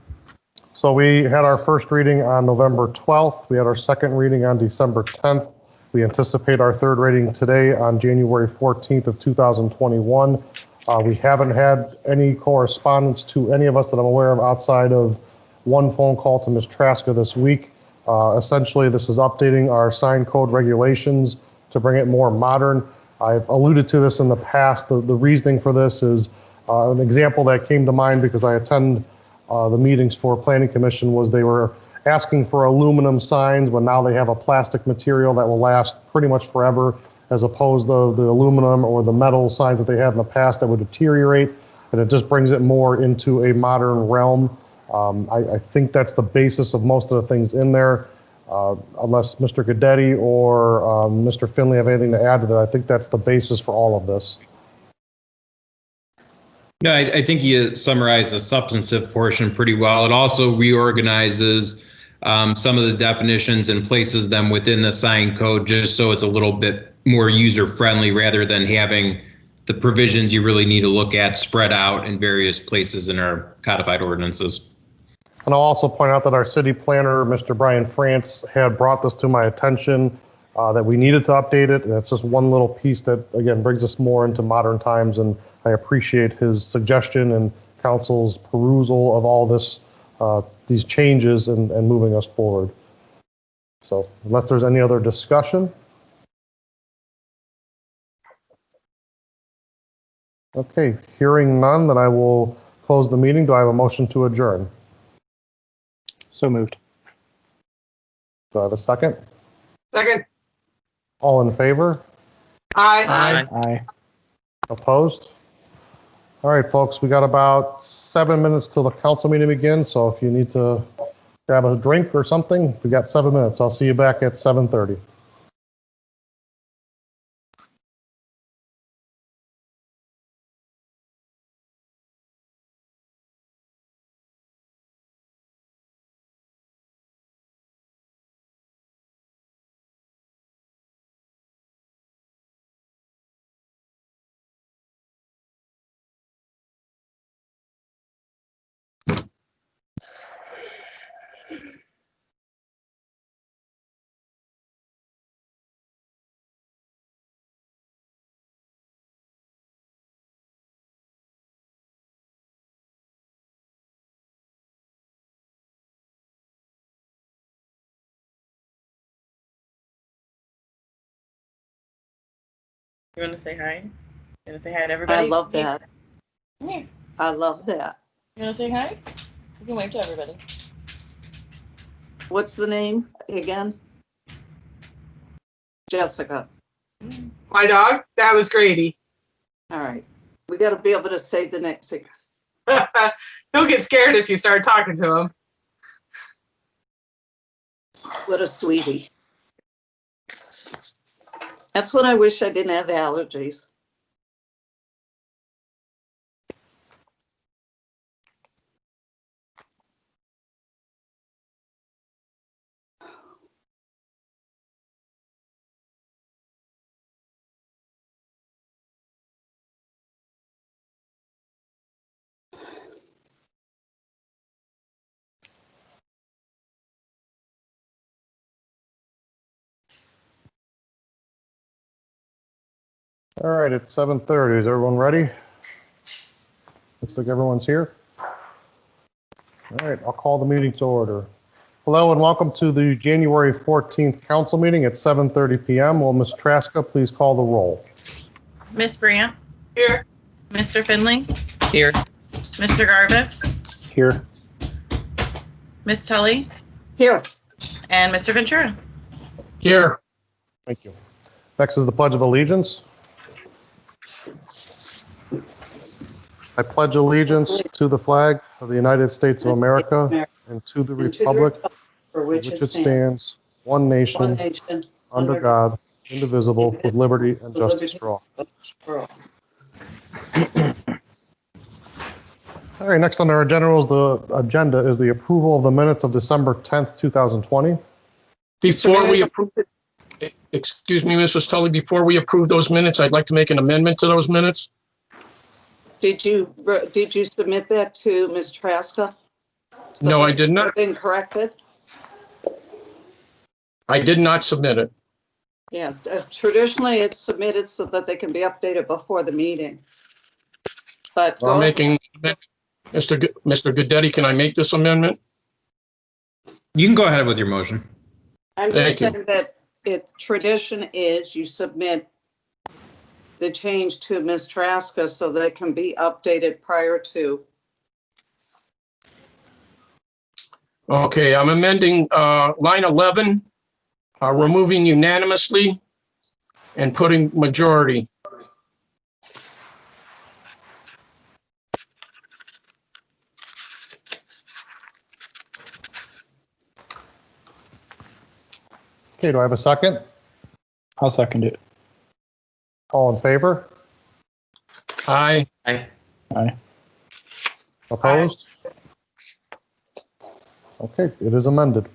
So we had our first reading on November 12th. We had our second reading on December 10th. We anticipate our third reading today on January 14th of 2021. We haven't had any correspondence to any of us that I'm aware of outside of one phone call to Ms. Trasko this week. Essentially, this is updating our sign code regulations to bring it more modern. I've alluded to this in the past. The reasoning for this is an example that came to mind because I attend the meetings for Planning Commission was they were asking for aluminum signs when now they have a plastic material that will last pretty much forever, as opposed to the aluminum or the metal signs that they had in the past that would deteriorate. And it just brings it more into a modern realm. I think that's the basis of most of the things in there. Unless Mr. Guidetti or Mr. Finley have anything to add to that, I think that's the basis for all of this. No, I think you summarized the substantive portion pretty well. It also reorganizes some of the definitions and places them within the sign code just so it's a little bit more user-friendly rather than having the provisions you really need to look at spread out in various places in our codified ordinances. And I'll also point out that our city planner, Mr. Brian France, had brought this to my attention that we needed to update it. And it's just one little piece that, again, brings us more into modern times. And I appreciate his suggestion and council's perusal of all this, these changes and moving us forward. So unless there's any other discussion. Okay, hearing none, then I will close the meeting. Do I have a motion to adjourn? So moved. Do I have a second? Second. All in favor? Aye. Aye. Opposed? All right, folks, we got about 7 minutes till the council meeting begins. So if you need to grab a drink or something, we got 7 minutes. I'll see you back at 7:30. You want to say hi? You want to say hi to everybody? I love that. Come here. I love that. You want to say hi? You can wave to everybody. What's the name again? Jessica. My dog? That was Grady. All right. We got to be able to say the next thing. He'll get scared if you start talking to him. What a sweetie. That's when I wish I didn't have allergies. All right, it's 7:30. Is everyone ready? Looks like everyone's here. All right, I'll call the meeting to order. Hello and welcome to the January 14th council meeting at 7:30 p.m. Will Ms. Traska please call the roll? Miss Brandt, Here. Mr. Finley, Here. Mr. Garbus, Here. Miss Tully, Here. and Mr. Ventura. Here. Thank you. Next is the Pledge of Allegiance. I pledge allegiance to the flag of the United States of America and to the republic for which it stands, one nation, under God, indivisible, with liberty and justice for all. All right, next on our agenda is the approval of the minutes of December 10th, 2020. Before we approve, excuse me, Mrs. Tully, before we approve those minutes, I'd like to make an amendment to those minutes. Did you submit that to Ms. Traska? No, I did not. Been corrected? I did not submit it. Yeah, traditionally it's submitted so that they can be updated before the meeting. But I'm making, Mr. Guidetti, can I make this amendment? You can go ahead with your motion. I'm Thank just you. saying that tradition is you submit the change to Ms. Traska so that it can be updated prior to. Okay, I'm amending line 11, removing unanimously and putting majority. Okay, do I have a second? I'll second it. All in favor? Aye. Aye. Aye. Opposed? Okay, it is amended.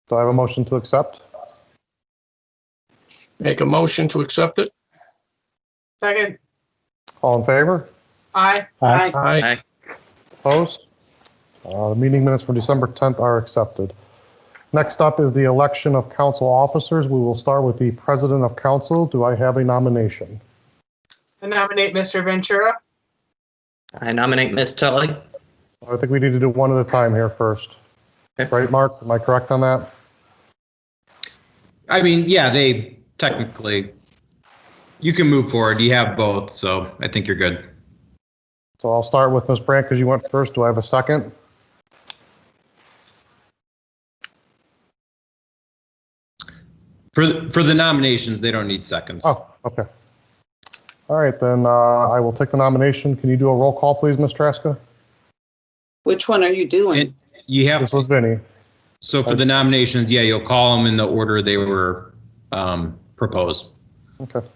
Do I have a motion to accept? Make a motion to accept it. Second. All in favor? Aye. Aye. Aye. Aye. Opposed? The meeting minutes for December 10th are accepted. Next up is the election of council officers. We will start with the president of council. Do I have a nomination? I nominate Mr. Ventura. I nominate Ms. Tully. I think we need to do one at a time here first. Okay. Right, Mark? Am I correct on that? I mean, yeah, they technically, you can move forward. You have both, so I think you're good. So I'll start with Ms. Brandt because you went first. Do I have a second? For the nominations, they don't need seconds. Oh, okay. All right, then I will take the nomination. Can you do a roll call, please, Ms. Traska? Which one are you doing? And you have This was Vinny. So for the nominations, yeah, you'll call them in the order they were proposed. Okay.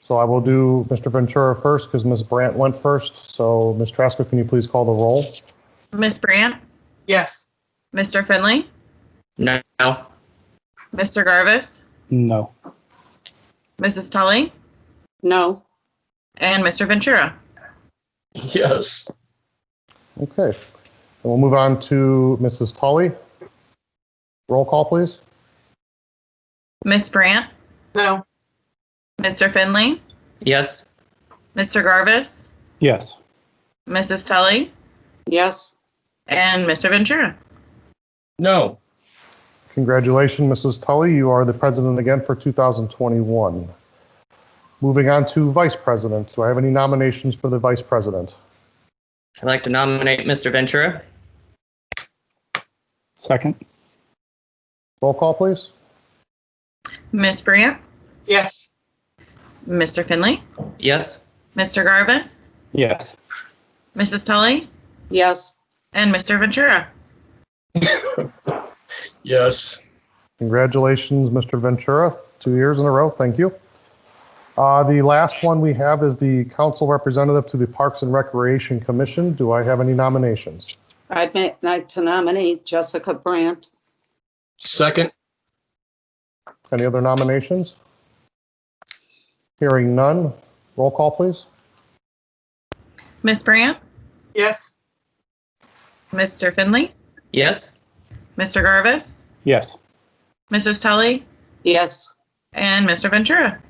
So I will do Mr. Ventura first because Ms. Brandt went first. So Ms. Traska, can you please call the roll? Ms. Brandt, Yes. Mr. Finley, No. Mr. Garvis, No. Mrs. Tully, No. and Mr. Ventura. Yes. Okay. And we'll move on to Mrs. Tully. Roll call, please. Ms. Brandt, No. Mr. Finley, Yes. Mr. Garvis, Yes. Mrs. Tully, Yes. and Mr. Ventura. No. Congratulations, Mrs. Tully. You are the president again for 2021. Moving on to vice president. Do I have any nominations for the vice president? I'd like to nominate Mr. Ventura. Second. Roll call, please. Ms. Brandt, Yes. Mr. Finley, Yes. Mr. Garvis, Yes. Mrs. Tully, Yes. and Mr. Ventura. Yes. Congratulations, Mr. Ventura. 2 years in a row. Thank you. The last one we have is the council representative to the Parks and Recreation Commission. Do I have any nominations? I'd like to nominate Jessica Brandt. Second. Any other nominations? Hearing none. Roll call, please. Ms. Brandt, Yes. Mr. Finley, Yes. Mr. Garvis, Yes. Mrs. Tully, Yes. and Mr. Ventura.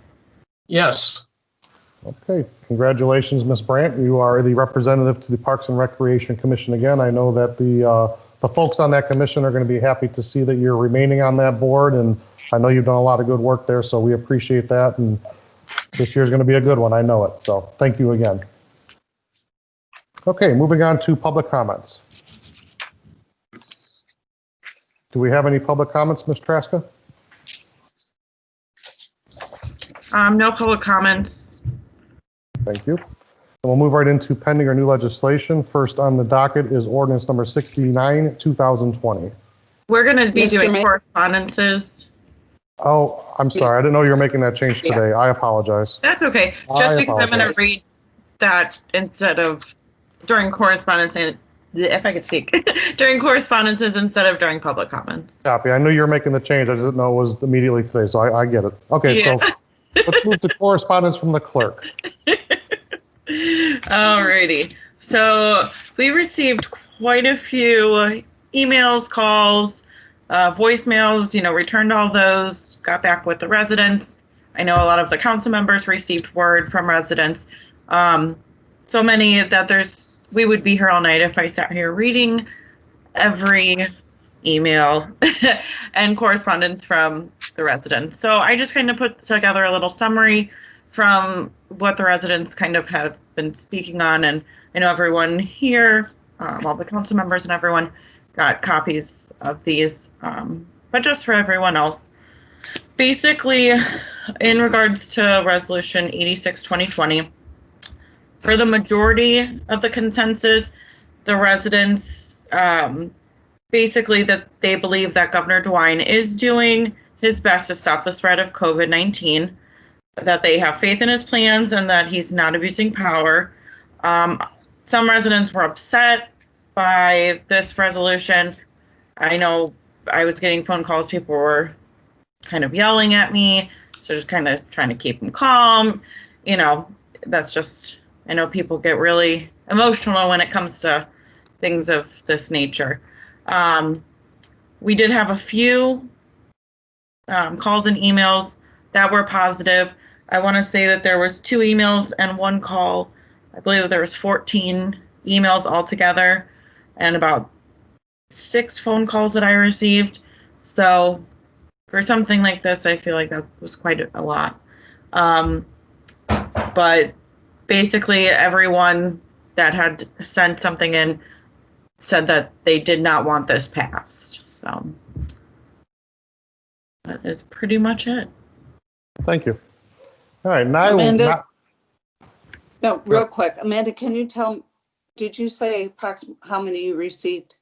Yes. Okay, congratulations, Ms. Brandt. You are the representative to the Parks and Recreation Commission again. I know that the folks on that commission are going to be happy to see that you're remaining on that board, and I know you've done a lot of good work there, so we appreciate that. And this year's going to be a good one, I know it. So thank you again. Okay, moving on to public comments. Do we have any public comments, Ms. Traska? No public comments. Thank you. And we'll move right into pending or new legislation. First on the docket is ordinance number 69, 2020. We're going to be Mr. doing Mayor. Oh, correspondences. I'm sorry. I didn't know you were making that change Yeah. today. I apologize. That's okay. I Just because I'm going to apologize. read that instead of during correspondence, if I could speak, during correspondences instead of during public comments. Copy. I knew you were making the change. I just didn't know it was immediately today, so I get it. Okay, Yeah. so let's move to correspondence from the clerk. Alrighty. So we received quite a few emails, calls, voicemails, returned all those, got back with the residents. I know a lot of the council members received word from residents. So many that we would be here all night if I sat here reading every email and correspondence from the residents. So I just kind of put together a little summary from what the residents kind of have been speaking on. And I know everyone here all the council members and everyone got copies of these, but just for everyone else. Basically, in regards to Resolution 86, 2020, for the majority of the consensus, the residents, basically that they believe that Governor DeWine is doing his best to stop the spread of COVID-19, that they have faith in his plans and that he's not abusing power. Some residents were upset by this resolution. I know I was getting phone calls, people were kind of yelling at me, so just kind of trying to keep them calm. You know, that's just, I know people get really emotional when it comes to things of this nature. We did have a few calls and emails that were positive. I want to say that there was 2 emails and 1 call. I believe that there was 14 emails altogether and about 6 phone calls that I received. So for something like this, I feel like that was quite a lot. But basically everyone that had sent something in said that they did not want this passed. So that is pretty much it. Thank you. All right, now Amanda? No, real quick. Amanda, can you tell, did you say approximately how many you received?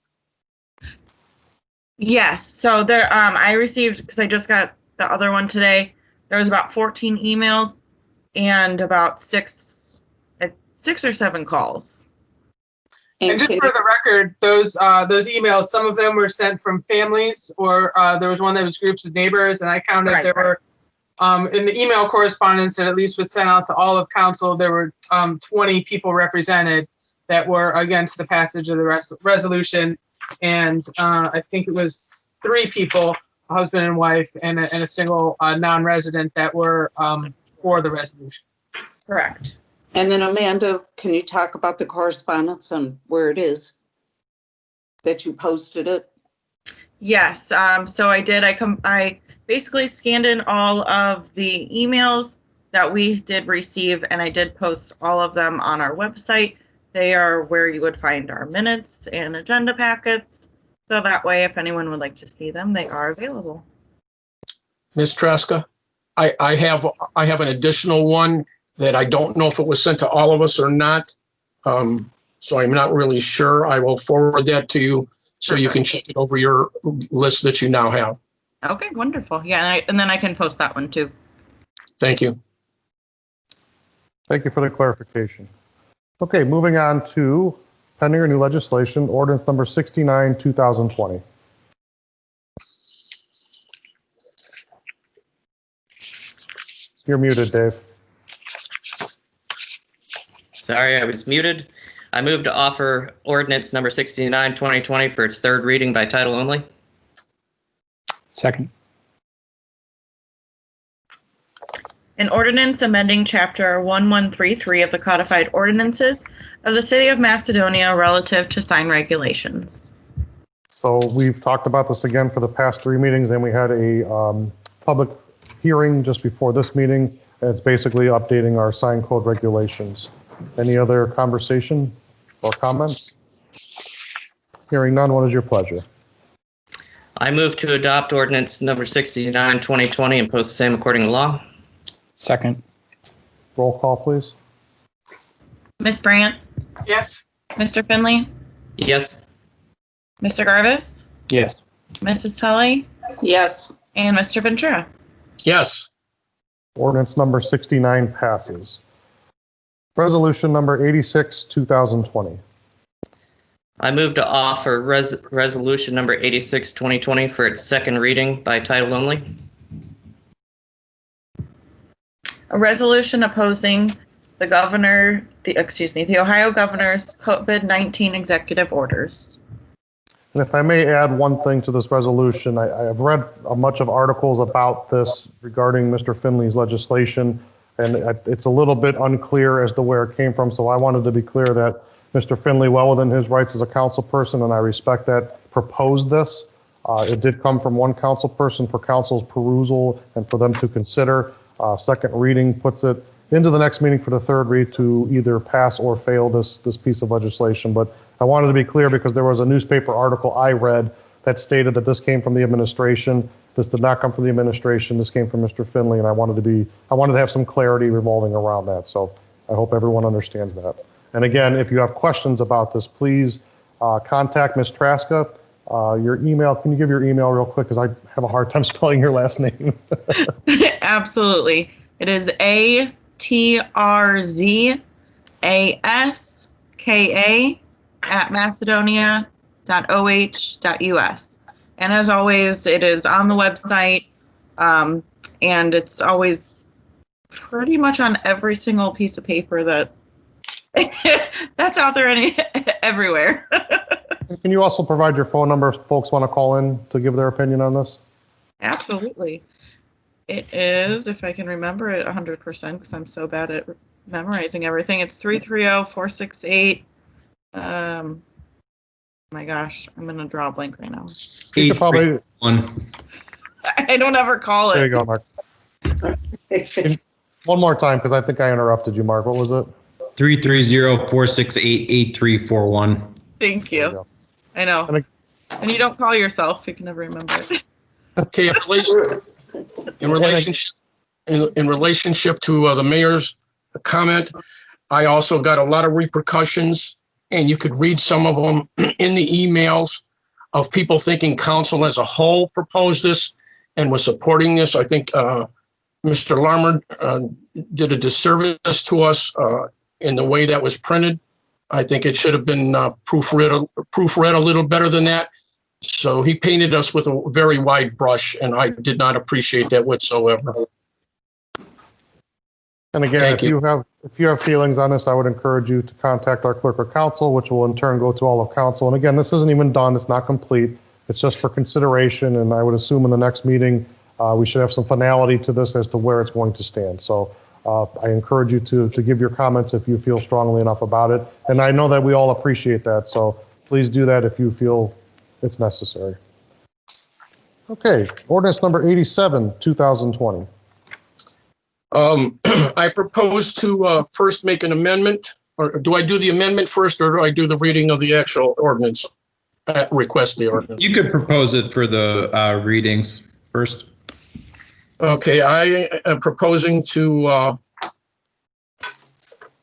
Yes, so there, I received, because I just got the other one today, there was about 14 emails and about 6 or 7 calls. And just for the record, those emails, some of them were sent from families, or there was one that was groups of neighbors, and I counted there were, in the email correspondence that at least was sent out to all of council, there were 20 people represented that were against the passage of the resolution. And I think it was 3 people, a husband and wife, and a single non-resident that were for the resolution. Correct. And then Amanda, can you talk about the correspondence and where it is that you posted it? Yes, so I did. I basically scanned in all of the emails that we did receive, and I did post all of them on our website. They are where you would find our minutes and agenda packets. So that way, if anyone would like to see them, they are available. Ms. Tresca, I have an additional one that I don't know if it was sent to all of us or not. So I'm not really sure. I will forward that to you so you can check it over your list that you now have. Okay, wonderful. Yeah, and then I can post that one too. Thank you. Thank you for the clarification. Okay, moving on to pending or new legislation, ordinance number 69, 2020. You're muted, Dave. Sorry, I was muted. I move to offer ordinance number 69, 2020 for its 3rd reading by title only. Second. An ordinance amending chapter 1133 of the codified ordinances of the city of Macedonia relative to sign regulations. So we've talked about this again for the past 3 meetings, and we had a public hearing just before this meeting. And it's basically updating our sign code regulations. Any other conversation or comments? Hearing none, what is your pleasure? I move to adopt ordinance number 69, 2020 and post the same according to law. Second. Roll call, please. Ms. Brandt? Yes. Mr. Finley? Yes. Mr. Garvis? Yes. Mrs. Tully? Yes. And Mr. Ventura? Yes. Ordinance number 69 passes. Resolution number 86, 2020. I move to offer resolution number 86, 2020 for its 2nd reading by title only. A resolution opposing the Ohio governor's COVID-19 executive orders. And if I may add one thing to this resolution, I have read much of articles about this regarding Mr. Finley's legislation, and it's a little bit unclear as to where it came from. So I wanted to be clear that Mr. Finley, well within his rights as a council person, and I respect that, proposed this. It did come from one council person for council's perusal and for them to consider. Second reading puts it into the next meeting for the third read to either pass or fail this piece of legislation. But I wanted to be clear because there was a newspaper article I read that stated that this came from the administration. This did not come from the administration. This came from Mr. Finley, and I wanted to have some clarity revolving around that. So I hope everyone understands that. And again, if you have questions about this, please contact Ms. Traska. Your email, can you give your email real quick? Because I have a hard time spelling your last name. Absolutely. It is ATRZASKA@macedonia.oh.us. And as always, it is on the website, and it's always pretty much on every single piece of paper that that's out there everywhere. Can you also provide your phone number if folks want to call in to give their opinion on this? Absolutely. It is, if I can remember it 100%, because I'm so bad at memorizing everything. It's 330-468. My gosh, I'm going to draw a blank right now. You could probably. I don't ever call it. There you go, Mark. One more time, because I think I interrupted you, Mark. What was it? 330-468-8341. Thank you. I know. And you don't call yourself. You can never remember it. Okay, in relationship to the mayor's comment, I also got a lot of repercussions, and you could read some of them in the emails of people thinking council as a whole proposed this and was supporting this. I think Mr. Larmer did a disservice to us in the way that was printed. I think it should have been proofread a little better than that. So he painted us with a very wide brush, and I did not appreciate that whatsoever. And again, if you have feelings on this, I would encourage you to contact our clerk of council, which will in turn go to all of council. And again, this isn't even done. It's not complete. It's just for consideration. And I would assume in the next meeting, we should have some finality to this as to where it's going to stand. So I encourage you to give your comments if you feel strongly enough about it. And I know that we all appreciate that. So please do that if you feel it's necessary. Okay, ordinance number 87, 2020. I propose to first make an amendment, or do I do the amendment first, or do I do the reading of the actual ordinance? Request the ordinance. You could propose it for the readings first. Okay, I am proposing to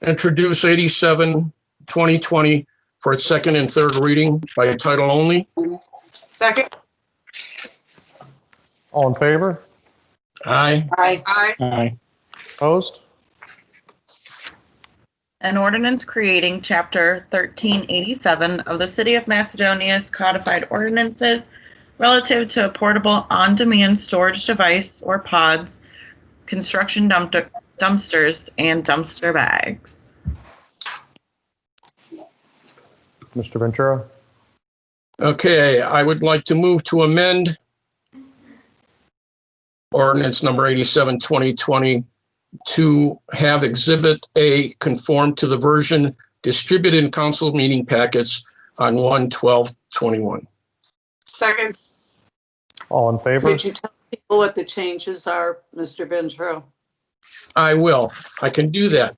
introduce 87, 2020 for its second and third reading by title only. Second. All in favor? Aye. Aye. Aye. Opposed? An ordinance creating Chapter 1387 of the City of Macedonia's codified ordinances relative to a portable on-demand storage device or pods, construction dumpsters, and dumpster bags. Mr. Ventura? Okay, I would like to move to amend ordinance number 87, 2020 to have Exhibit A conform to the version distributed in council meeting packets on 1/12/21. Second. All in favor? Could you tell people what the changes are, Mr. Ventura? I will. I can do that.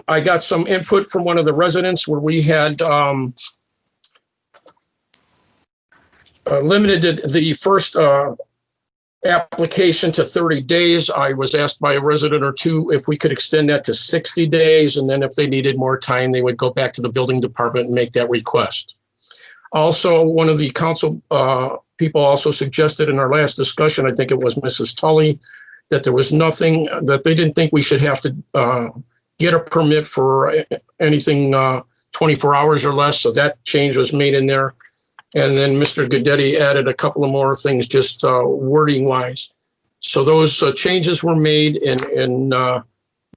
I got some input from one of the residents where we had limited the first application to 30 days. I was asked by a resident or two if we could extend that to 60 days, and then if they needed more time, they would go back to the building department and make that request. Also, one of the council people also suggested in our last discussion, I think it was Mrs. Tully, that there was nothing, that they didn't think we should have to get a permit for anything 24 hours or less. So that change was made in there. And then Mr. Guidetti added a couple of more things, just wording wise. So those changes were made in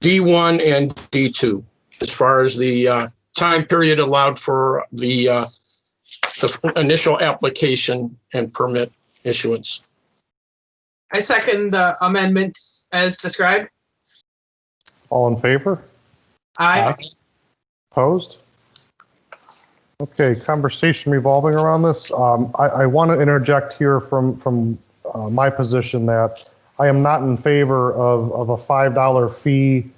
D1 and D2, as far as the time period allowed for the initial application and permit issuance. I second the amendments as described. All in favor? Aye. Opposed? Okay, conversation revolving around this. I want to interject here from my position that I am not in favor of a $5 fee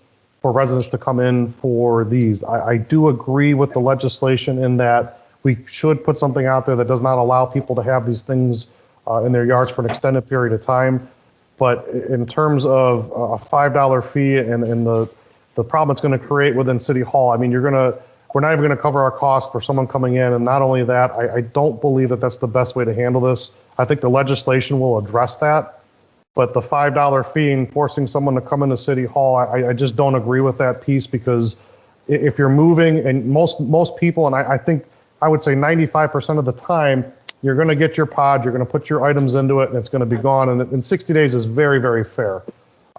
for residents to come in for these. I do agree with the legislation in that we should put something out there that does not allow people to have these things in their yards for an extended period of time. But in terms of a $5 fee and the problem it's going to create within City Hall, I mean, we're not even going to cover our cost for someone coming in. And not only that, I don't believe that that's the best way to handle this. I think the legislation will address that. But the $5 fee and forcing someone to come into City Hall, I just don't agree with that piece, because if you're moving, and most people, and I think I would say 95% of the time, you're going to get your pod, you're going to put your items into it, and it's going to be gone. And in 60 days is very, very fair.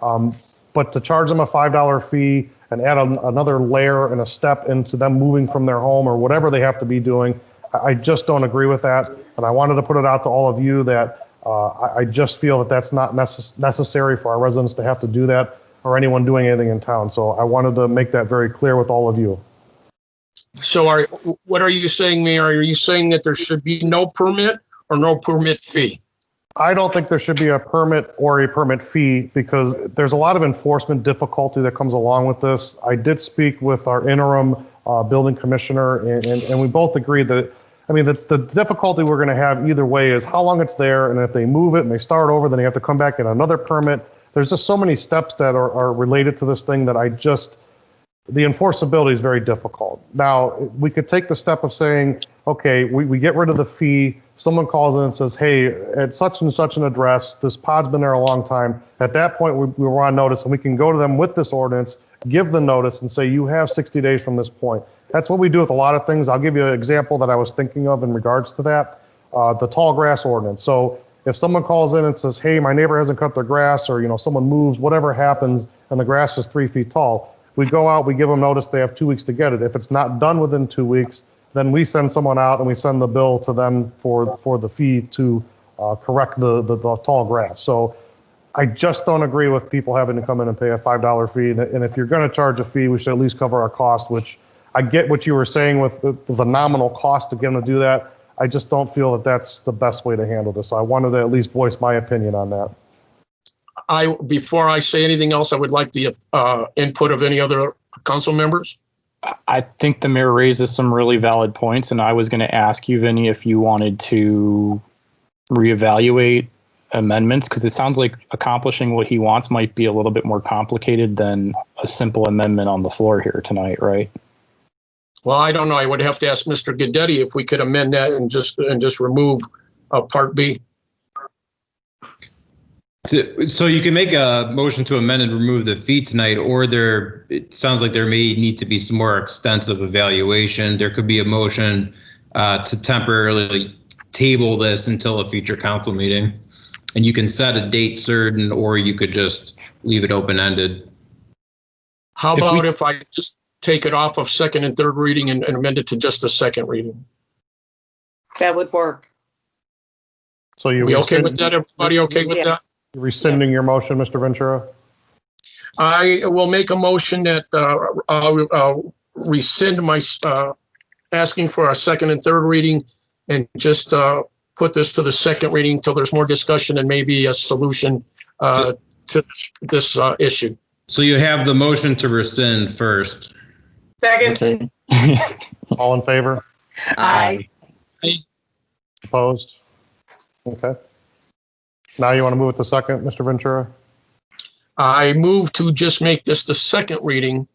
But to charge them a $5 fee and add another layer and a step into them moving from their home or whatever they have to be doing, I just don't agree with that. And I wanted to put it out to all of you that I just feel that that's not necessary for our residents to have to do that, or anyone doing anything in town. So I wanted to make that very clear with all of you. So what are you saying, Mayor? Are you saying that there should be no permit or no permit fee? I don't think there should be a permit or a permit fee, because there's a lot of enforcement difficulty that comes along with this. I did speak with our interim building commissioner, and we both agreed that, I mean, the difficulty we're going to have either way is how long it's there, and if they move it and they start over, then they have to come back and another permit. There's just so many steps that are related to this thing that the enforceability is very difficult. Now, we could take the step of saying, okay, we get rid of the fee. Someone calls in and says, hey, at such and such an address, this pod's been there a long time. At that point, we were on notice, and we can go to them with this ordinance, give the notice, and say, you have 60 days from this point. That's what we do with a lot of things. I'll give you an example that I was thinking of in regards to that, the tall grass ordinance. So if someone calls in and says, hey, my neighbor hasn't cut their grass, or someone moves, whatever happens, and the grass is 3 feet tall, we go out, we give them notice, they have 2 weeks to get it. If it's not done within 2 weeks, then we send someone out and we send the bill to them for the fee to correct the tall grass. So I just don't agree with people having to come in and pay a $5 fee. And if you're going to charge a fee, we should at least cover our cost, which I get what you were saying with the nominal cost to get them to do that. I just don't feel that that's the best way to handle this. So I wanted to at least voice my opinion on that. Before I say anything else, I would like the input of any other council members. I think the mayor raises some really valid points, and I was going to ask you, Vinny, if you wanted to reevaluate amendments, because it sounds like accomplishing what he wants might be a little bit more complicated than a simple amendment on the floor here tonight, right? Well, I don't know. I would have to ask Mr. Guidetti if we could amend that and just remove Part B. So you can make a motion to amend and remove the fee tonight, or it sounds like there may need to be some more extensive evaluation. There could be a motion to temporarily table this until a future council meeting. And you can set a date certain, or you could just leave it open-ended. How about if I just take it off of second and third reading and amend it to just a second reading? That would work. So you we okay with that? Everybody okay with that? Rescinding your motion, Mr. Ventura? I will make a motion that I'll rescind my asking for a second and third reading, and just put this to the second reading until there's more discussion and maybe a solution to this issue. So you have the motion to rescind first. Second. Okay. All in favor? Aye. Opposed? Okay. Now you want to move it to second, Mr. Ventura? I move to just make this the second reading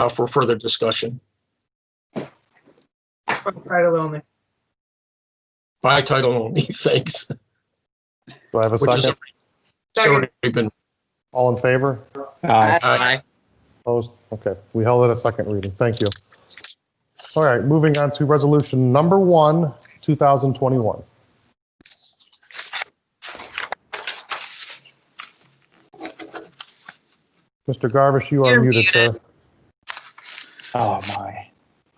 for further discussion. Title only. By title only, thanks. Do I have a second? It's already been. All in favor? Aye. Aye. Opposed? Okay, we held it at second reading. Thank you. All right, moving on to resolution number 1, 2021. Mr. Garvish, you are muted, sir. Oh my.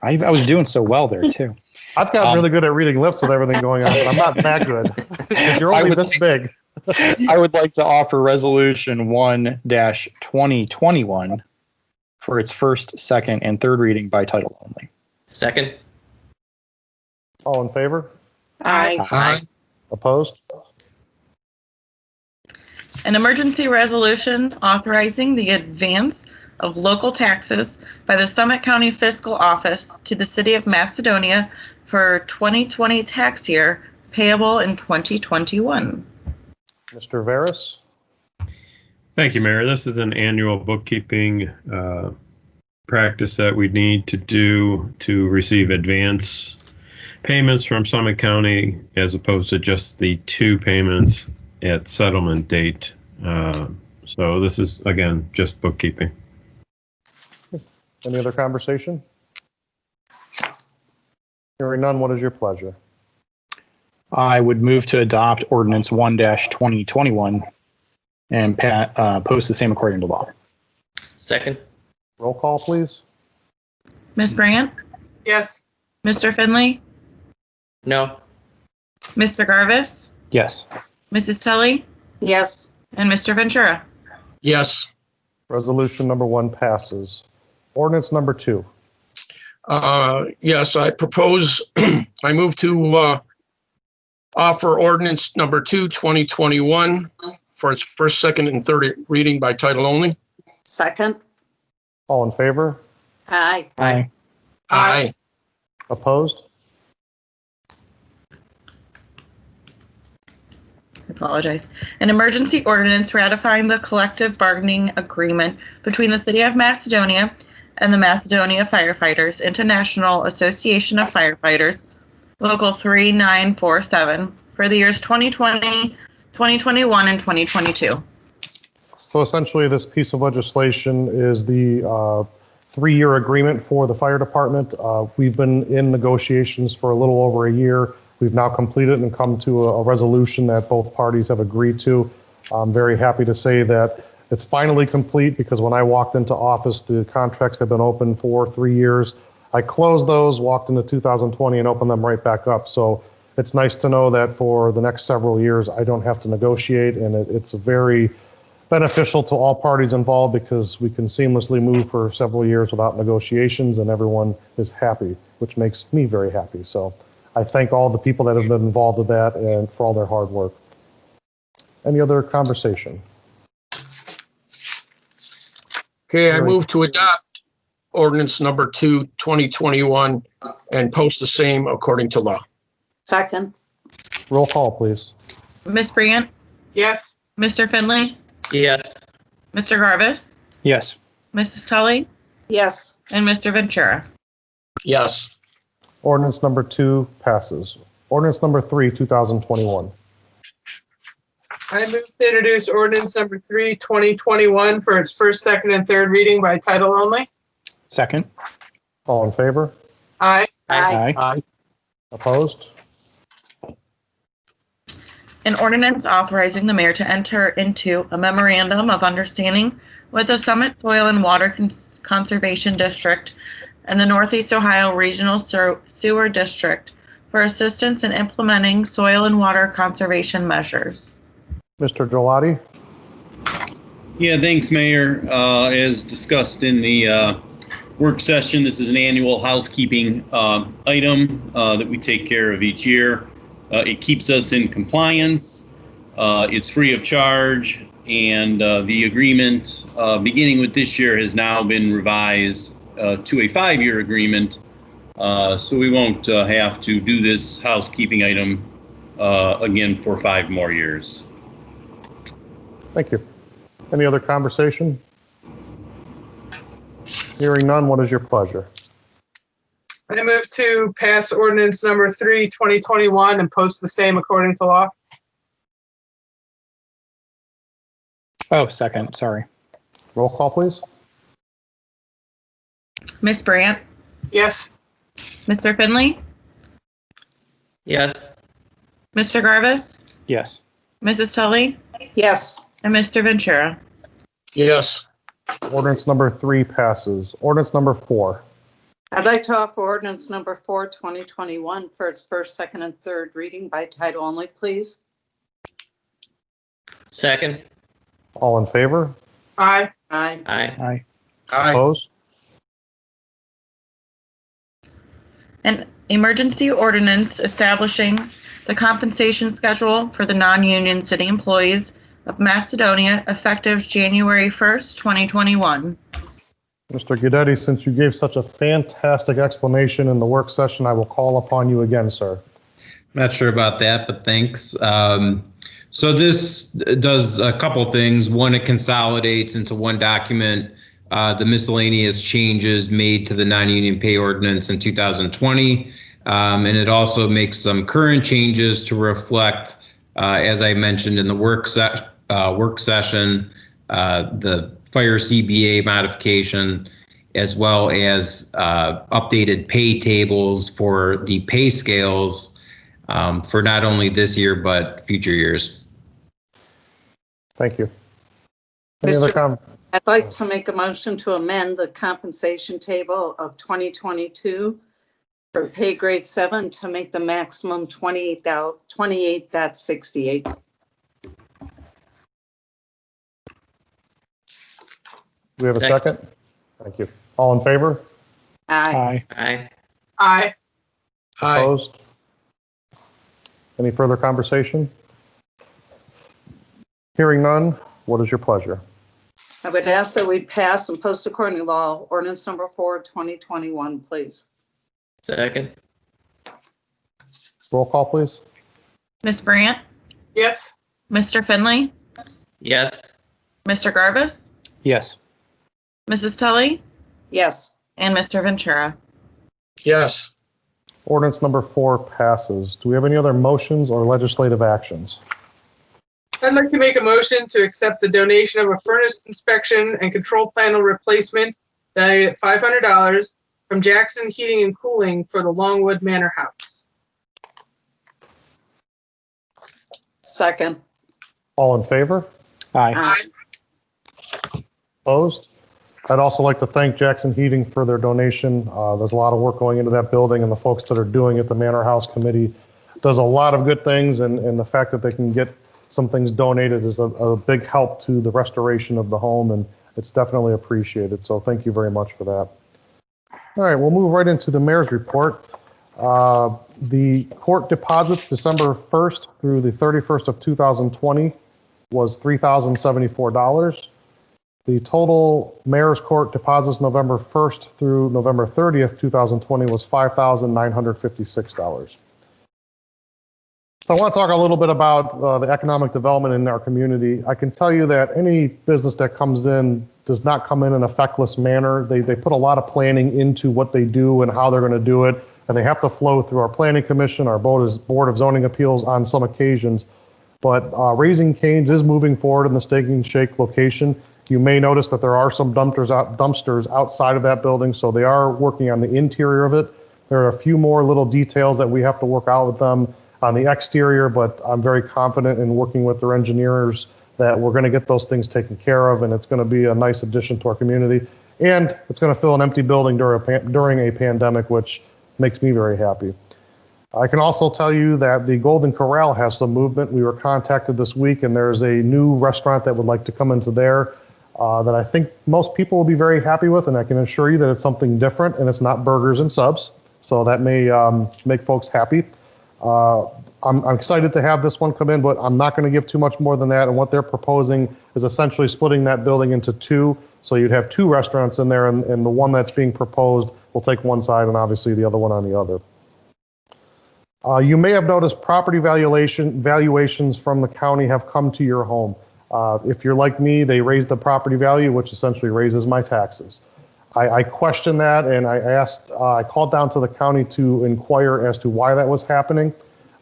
I was doing so well there too. I've gotten really good at reading lips with everything going on, but I'm not that good. If you're only this big. I would like to offer resolution 1-2021 for its first, second, and third reading by title only. Second. All in favor? Aye. Aye. Opposed? An emergency resolution authorizing the advance of local taxes by the Summit County Fiscal Office to the City of Macedonia for 2020 tax year payable in 2021. Mr. Veras? Thank you, Mayor. This is an annual bookkeeping practice that we need to do to receive advance payments from Summit County as opposed to just the 2 payments at settlement date. So this is, again, just bookkeeping. Any other conversation? Hearing none, what is your pleasure? I would move to adopt ordinance 1-2021 and post the same according to law. Second. Roll call, please. Ms. Brandt? Yes. Mr. Finley? No. Mr. Garvis? Yes. Mrs. Tully? Yes. And Mr. Ventura? Yes. Resolution number 1 passes. Ordinance number 2. Yes, I propose, I move to offer ordinance number 2, 2021 for its first, second, and third reading by title only. Second. All in favor? Aye. Aye. Aye. Opposed? I apologize. An emergency ordinance ratifying the collective bargaining agreement between the City of Macedonia and the Macedonia Firefighters International Association of Firefighters, Local 3947, for the years 2020, 2021, and 2022. So essentially, this piece of legislation is the 3-year agreement for the fire department. We've been in negotiations for a little over a year. We've now completed and come to a resolution that both parties have agreed to. I'm very happy to say that it's finally complete, because when I walked into office, the contracts have been open for 3 years. I closed those, walked into 2020, and opened them right back up. So it's nice to know that for the next several years, I don't have to negotiate, and it's very beneficial to all parties involved, because we can seamlessly move for several years without negotiations, and everyone is happy, which makes me very happy. So I thank all the people that have been involved with that and for all their hard work. Any other conversation? Okay, I move to adopt ordinance number 2, 2021 and post the same according to law. Second. Roll call, please. Ms. Brandt? Yes. Mr. Finley? Yes. Mr. Garvis? Yes. Mrs. Tully? Yes. And Mr. Ventura? Yes. Ordinance number 2 passes. Ordinance number 3, 2021. I move to introduce ordinance number 3, 2021 for its first, second, and third reading by title only. Second. All in favor? Aye. Aye. Aye. Opposed? An ordinance authorizing the mayor to enter into a memorandum of understanding with the Summit Soil and Water Conservation District and the Northeast Ohio Regional Sewer District for assistance in implementing soil and water conservation measures. Mr. Gelati? Yeah, thanks, Mayor. As discussed in the work session, this is an annual housekeeping item that we take care of each year. It keeps us in compliance. It's free of charge, and the agreement beginning with this year has now been revised to a 5-year agreement, so we won't have to do this housekeeping item again for 5 more years. Thank you. Any other conversation? Hearing none, what is your pleasure? I move to pass ordinance number 3, 2021 and post the same according to law. Oh, second. Sorry. Roll call, please. Ms. Brandt? Yes. Mr. Finley? Yes. Mr. Garvis? Yes. Mrs. Tully? Yes. And Mr. Ventura? Yes. Ordinance number 3 passes. Ordinance number 4. I'd like to offer ordinance number 4, 2021 for its first, second, and third reading by title only, please. Second. All in favor? Aye. Aye. Aye. Aye. Aye. Opposed? An emergency ordinance establishing the compensation schedule for the non-union city employees of Macedonia effective January 1st, 2021. Mr. Guidetti, since you gave such a fantastic explanation in the work session, I will call upon you again, sir. Not sure about that, but thanks. So this does a couple things. One, it consolidates into one document the miscellaneous changes made to the non-union pay ordinance in 2020. And it also makes some current changes to reflect, as I mentioned in the work session, the fire CBA modification, as well as updated pay tables for the pay scales for not only this year, but future years. Thank you. Any other comments? I'd like to make a motion to amend the compensation table of 2022 for pay grade 7 to make the maximum 28.68. Do we have a second? Thank you. All in favor? Aye. Aye. Aye. Opposed? Any further conversation? Hearing none, what is your pleasure? I would ask that we pass and post according to law ordinance number 4, 2021, please. Second. Roll call, please. Ms. Brandt, Yes. Mr. Finley, Yes. Mr. Garvis, Yes. Mrs. Tully, Yes. and Mr. Ventura. Yes. Ordinance number 4 passes. Do we have any other motions or legislative actions? I'd like to make a motion to accept the donation of a furnace inspection and control panel replacement valued at $500 from Jackson Heating and Cooling for the Longwood Manor House. Second. All in favor? Aye. Aye. Opposed? I'd also like to thank Jackson Heating for their donation. There's a lot of work going into that building, and the folks that are doing it, the Manor House Committee, does a lot of good things, and the fact that they can get some things donated is a big help to the restoration of the home, and it's definitely appreciated. So thank you very much for that. All right, we'll move right into the mayor's report. The court deposits December 1st through the 31st of 2020 was $3,074. The total mayor's court deposits November 1st through November 30th, 2020 was $5,956. So I want to talk a little bit about the economic development in our community. I can tell you that any business that comes in does not come in a feckless manner. They put a lot of planning into what they do and how they're going to do it, and they have to flow through our planning commission, our board of zoning appeals on some occasions. But Raising Cane's is moving forward in the Steak and Shake location. You may notice that there are some dumpsters outside of that building, so they are working on the interior of it. There are a few more little details that we have to work out with them on the exterior, but I'm very confident in working with their engineers that we're going to get those things taken care of, and it's going to be a nice addition to our community. And it's going to fill an empty building during a pandemic, which makes me very happy. I can also tell you that the Golden Corral has some movement. We were contacted this week, and there's a new restaurant that would like to come into there that I think most people will be very happy with, and I can assure you that it's something different, and it's not burgers and subs, so that may make folks happy. I'm excited to have this one come in, but I'm not going to give too much more than that. And what they're proposing is essentially splitting that building into two. So you'd have two restaurants in there, and the one that's being proposed will take one side and obviously the other one on the other. You may have noticed property valuations from the county have come to your home. If you're like me, they raise the property value, which essentially raises my taxes. I questioned that, and I called down to the county to inquire as to why that was happening.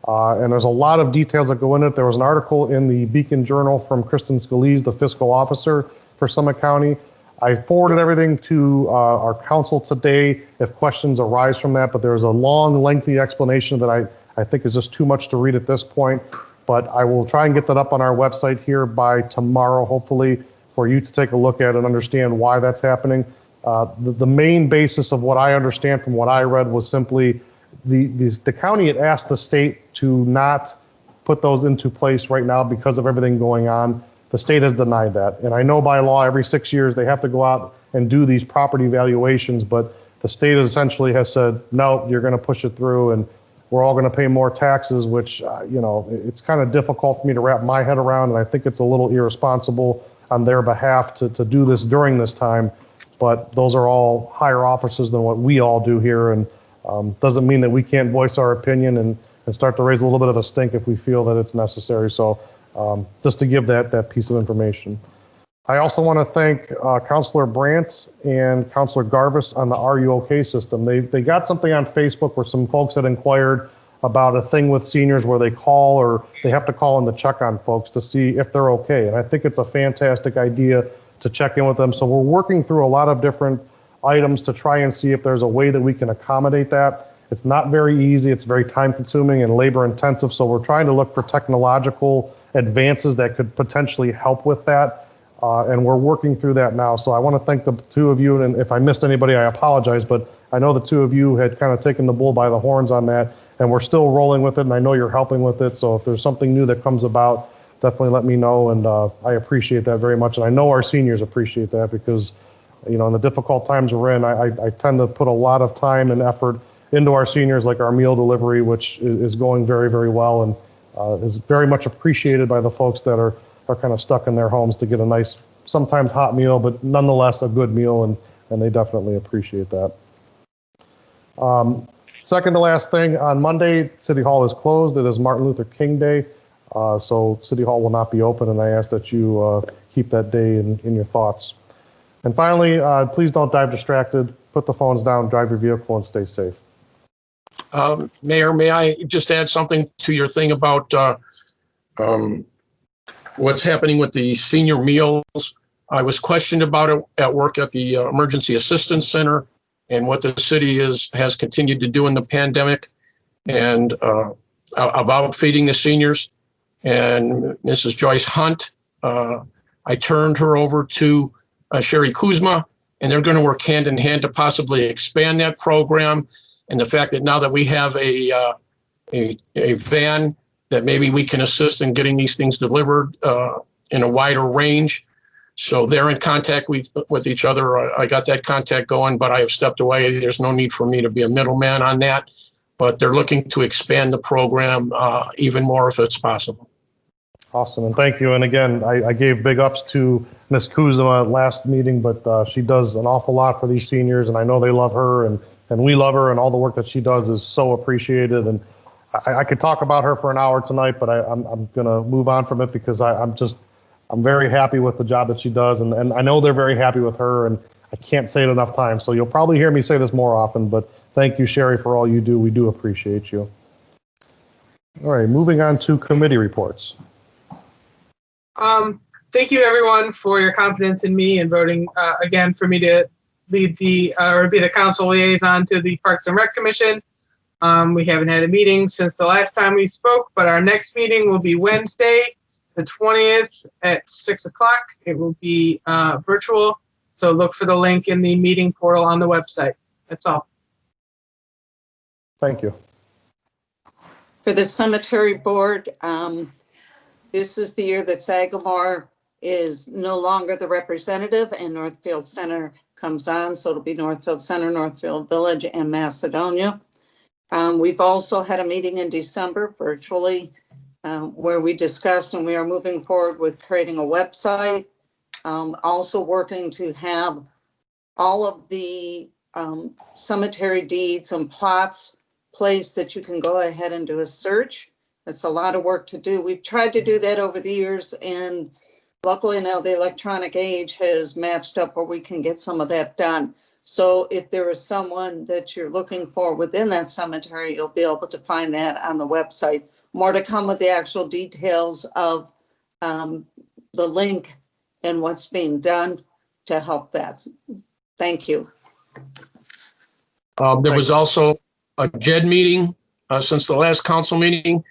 And there's a lot of details that go in it. There was an article in the Beacon Journal from Kristen Scalise, the fiscal officer for Summit County. I forwarded everything to our council today if questions arise from that, but there's a long, lengthy explanation that I think is just too much to read at this point. But I will try and get that up on our website here by tomorrow, hopefully, for you to take a look at and understand why that's happening. The main basis of what I understand from what I read was simply the county had asked the state to not put those into place right now because of everything going on. The state has denied that. And I know by law, every 6 years, they have to go out and do these property valuations, but the state essentially has said, no, you're going to push it through and we're all going to pay more taxes, which, it's kind of difficult for me to wrap my head around. And I think it's a little irresponsible on their behalf to do this during this time. but those are all higher offices than what we all do here, and doesn't mean that we can't voice our opinion and start to raise a little bit of a stink if we feel that it's necessary. So just to give that piece of information. I also want to thank Councilor Brandt and Councilor Garvis on the Are You OK system. They got something on Facebook where some folks had inquired about a thing with seniors where they call or they have to call in to check on folks to see if they're okay. And I think it's a fantastic idea to check in with them. So we're working through a lot of different items to try and see if there's a way that we can accommodate that. It's not very easy. It's very time consuming and labor intensive. So we're trying to look for technological advances that could potentially help with that. And we're working through that now. So I want to thank the two of you. And if I missed anybody, I apologize. But I know the two of you had kind of taken the bull by the horns on that. And we're still rolling with it. And I know you're helping with it. So if there's something new that comes about, definitely let me know. And I appreciate that very much. And I know our seniors appreciate that because, you know, in the difficult times we're in, I tend to put a lot of time and effort into our seniors, like our meal delivery, which is going very, very well and is very much appreciated by the folks that are kind of stuck in their homes to get a nice, sometimes hot meal, but nonetheless a good meal, and they definitely appreciate that. Second to last thing, on Monday, City Hall is closed. It is Martin Luther King Day, so City Hall will not be open, and I ask that you keep that day in your thoughts. And finally, please don't drive distracted. Put the phones down, drive your vehicle, and stay safe. Mayor, may I just add something to your thing about what's happening with the senior meals? I was questioned about it at work at the Emergency Assistance Center and what the city has continued to do in the pandemic and about feeding the seniors. And Mrs. Joyce Hunt, I turned her over to Sherry Kuzma, and they're going to work hand in hand to possibly expand that program. And the fact that now that we have a van, that maybe we can assist in getting these things delivered in a wider range. So they're in contact with each other. I got that contact going, but I have stepped away. There's no need for me to be a middleman on that. But they're looking to expand the program even more if it's possible. Awesome, and thank you. And again, I gave big ups to Ms. Kuzma last meeting, but she does an awful lot for these seniors, and I know they love her, and we love her, and all the work that she does is so appreciated. And I could talk about her for an hour tonight, but I'm going to move on from it because I'm very happy with the job that she does, and I know they're very happy with her, and I can't say it enough times. So you'll probably hear me say this more often, but thank you, Sherry, for all you do. We do appreciate you. All right, moving on to committee reports. Thank you, everyone, for your confidence in me and voting again for me to lead or be the council liaison to the Parks and Rec Commission. We haven't had a meeting since the last time we spoke, but our next meeting will be Wednesday, the 20th at 6 o'clock. It will be virtual, so look for the link in the meeting portal on the website. That's all. Thank you. For the cemetery board, this is the year that Sagamore is no longer the representative and Northfield Center comes on. So it'll be Northfield Center, Northfield Village, and Macedonia. We've also had a meeting in December virtually where we discussed and we are moving forward with creating a website. Also working to have all of the cemetery deeds and plots placed that you can go ahead and do a search. It's a lot of work to do. We've tried to do that over the years, and luckily now the electronic age has matched up where we can get some of that done. So if there is someone that you're looking for within that cemetery, you'll be able to find that on the website. More to come with the actual details of the link and what's being done to help that. Thank you. There was also a JED meeting since the last council meeting.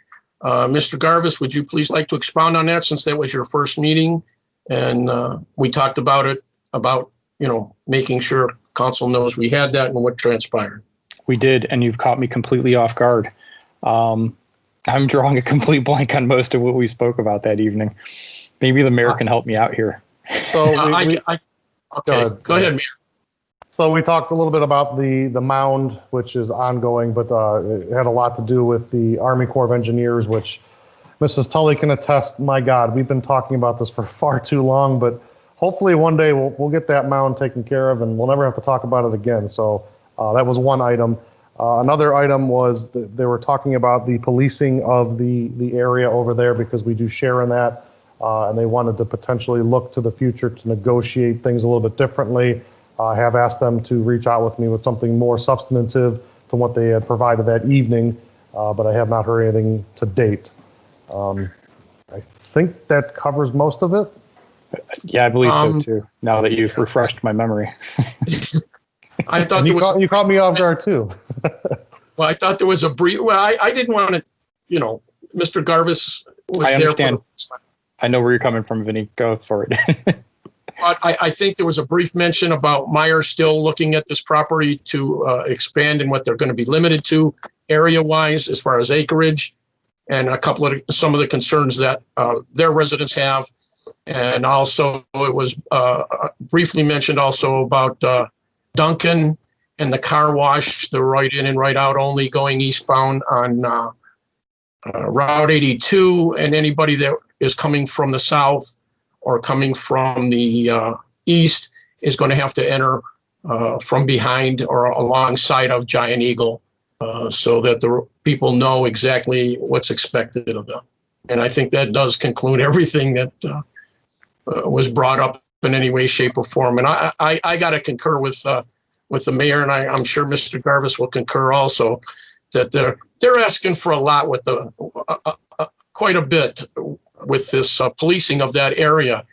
Mr. Garvis, would you please like to expound on that since that was your first meeting? And we talked about it, making sure council knows we had that and what transpired. We did, and you've caught me completely off guard. I'm drawing a complete blank on most of what we spoke about that evening. Maybe the mayor can help me out here. So go ahead, Mayor. So we talked a little bit about the mound, which is ongoing, but it had a lot to do with the Army Corps of Engineers, which Mrs. Tully can attest. My God, we've been talking about this for far too long, but hopefully one day we'll get that mound taken care of and we'll never have to talk about it again. So that was one item. Another item was that they were talking about the policing of the area over there because we do share in that. And they wanted to potentially look to the future to negotiate things a little bit differently. I have asked them to reach out with me with something more substantive than what they had provided that evening, but I have not heard anything to date. I think that covers most of it. Yeah, I believe so too, now that you've refreshed my memory. I thought there was. You caught me off guard too. Well, I thought there was a brief, well, I didn't want to, Mr. Garvis was I there. understand. I know where you're coming from, Vinny. Go for it. But I think there was a brief mention about Meyer still looking at this property to expand and what they're going to be limited to area-wise as far as acreage, and some of the concerns that their residents have. And also it was briefly mentioned also about Duncan and the car wash, the right in and right out only going eastbound on Route 82, and anybody that is coming from the south or coming from the east is going to have to enter from behind or alongside of Giant Eagle so that the people know exactly what's expected of them. And I think that does conclude everything that was brought up in any way, shape, or form. And I got to concur with the mayor, and I'm sure Mr. Garvis will concur also, that they're asking for a lot with quite a bit with this policing of that area.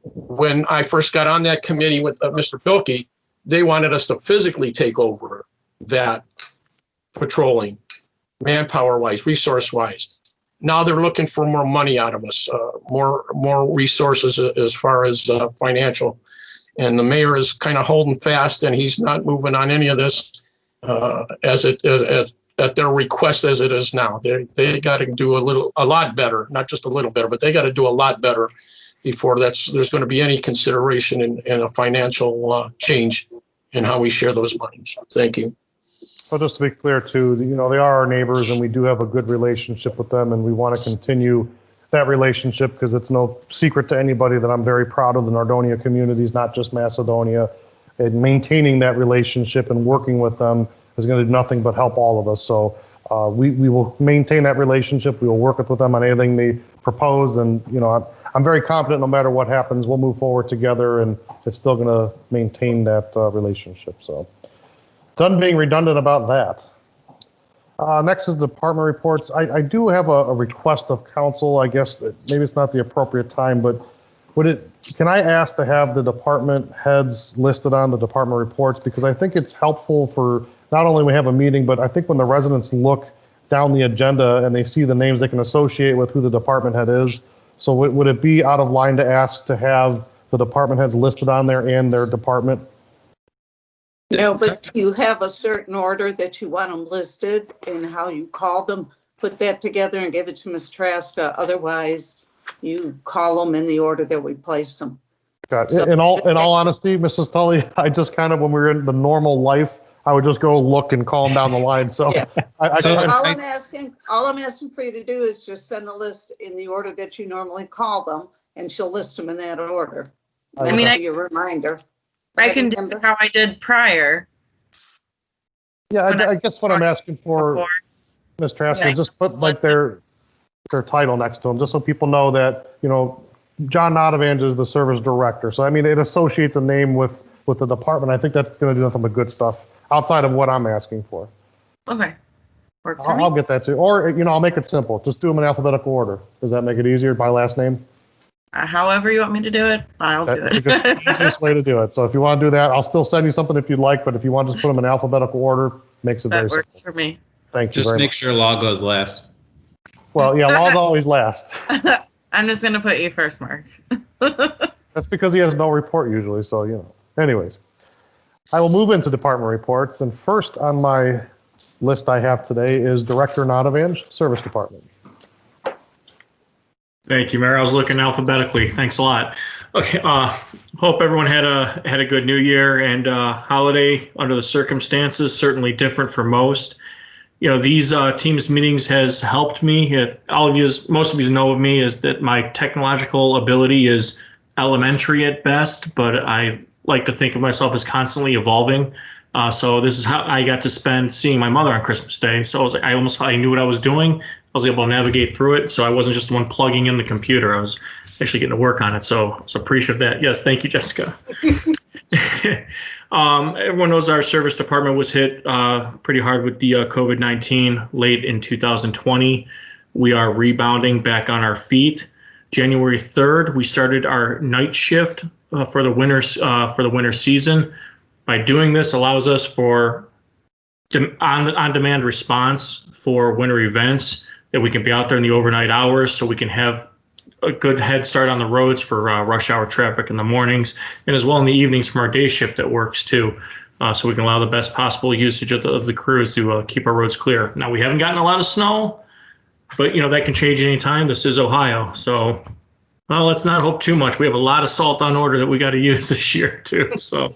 When I first got on that committee with Mr. Bilkey, they wanted us to physically take over that patrolling, manpower-wise, resource-wise. Now they're looking for more money out of us, more resources as far as financial. And the mayor is kind of holding fast, and he's not moving on any of this at their request as it is now. They got to do a lot better, not just a little better, but they got to do a lot better before there's going to be any consideration in a financial change in how we share those monies. Thank you. So just to be clear too, they are our neighbors and we do have a good relationship with them, and we want to continue that relationship because it's no secret to anybody that I'm very proud of the Nardonia communities, not just Macedonia. And maintaining that relationship and working with them is going to do nothing but help all of us. So we will maintain that relationship. We will work with them on anything they propose. And, I'm very confident no matter what happens, we'll move forward together and it's still going to maintain that relationship. So done being redundant about that. Next is department reports. I do have a request of council. I guess maybe it's not the appropriate time, but can I ask to have the department heads listed on the department reports? Because I think it's helpful for not only when we have a meeting, but I think when the residents look down the agenda and they see the names they can associate with who the department head is. So would it be out of line to ask to have the department heads listed on there and their department? No, but do you have a certain order that you want them listed and how you call them? Put that together and give it to Ms. Traska. Otherwise, you call them in the order that we place them. Got it. In all honesty, Mrs. Tully, I just kind of, when we were in the normal life, I would just go look and call them down the line. So, yeah. All I'm asking for you to do is just send a list in the order that you normally call them, and she'll list them in that order. That'll be a reminder. I can do how I did prior. Yeah, I guess what I'm asking for, Ms. Trask, is just put like their title next to them, just so people know that, John Nottavenge is the service director. So, I mean, it associates a name with the department. I think that's going to do nothing but good stuff outside of what I'm asking for. Okay. Works for me. I'll get that too. Or, I'll make it simple. Just do them in alphabetical order. Does that make it easier by last name? However you want me to do it, I'll do it. That's the easiest way to do it. So if you want to do that, I'll still send you something if you'd like, but if you want to just put them in alphabetical order, makes it very simple. That works for me. Thank you very much. Just make sure law goes last. Well, yeah, law's always last. I'm just going to put you first, Mark. That's because he has no report usually, so, Anyways, I will move into department reports, and first on my list I have today is Director Nottavenge, Service Department. Thank you, Mayor. I was looking alphabetically. Thanks a lot. Okay. Hope everyone had a good New Year and holiday under the circumstances. Certainly different for most. These Teams meetings has helped me. Most of you know of me is that my technological ability is elementary at best, but I like to think of myself as constantly evolving. So this is how I got to spend seeing my mother on Christmas Day. So I was like, I knew what I was doing. I was able to navigate through it. So I wasn't just the one plugging in the computer. I was actually getting to work on it. So appreciative of that. Yes, thank you, Jessica. Everyone knows our service department was hit pretty hard with the COVID-19 late in 2020. We are rebounding back on our feet. January 3rd, we started our night shift for the winter season. By doing this allows us for on-demand response for winter events, that we can be out there in the overnight hours so we can have a good head start on the roads for rush hour traffic in the mornings, and as well in the evenings from our day shift that works too. So we can allow the best possible usage of the crews to keep our roads clear. Now, we haven't gotten a lot of snow, but that can change anytime. This is Ohio, so well, let's not hope too much. We have a lot of salt on order that we got to use this year too. So,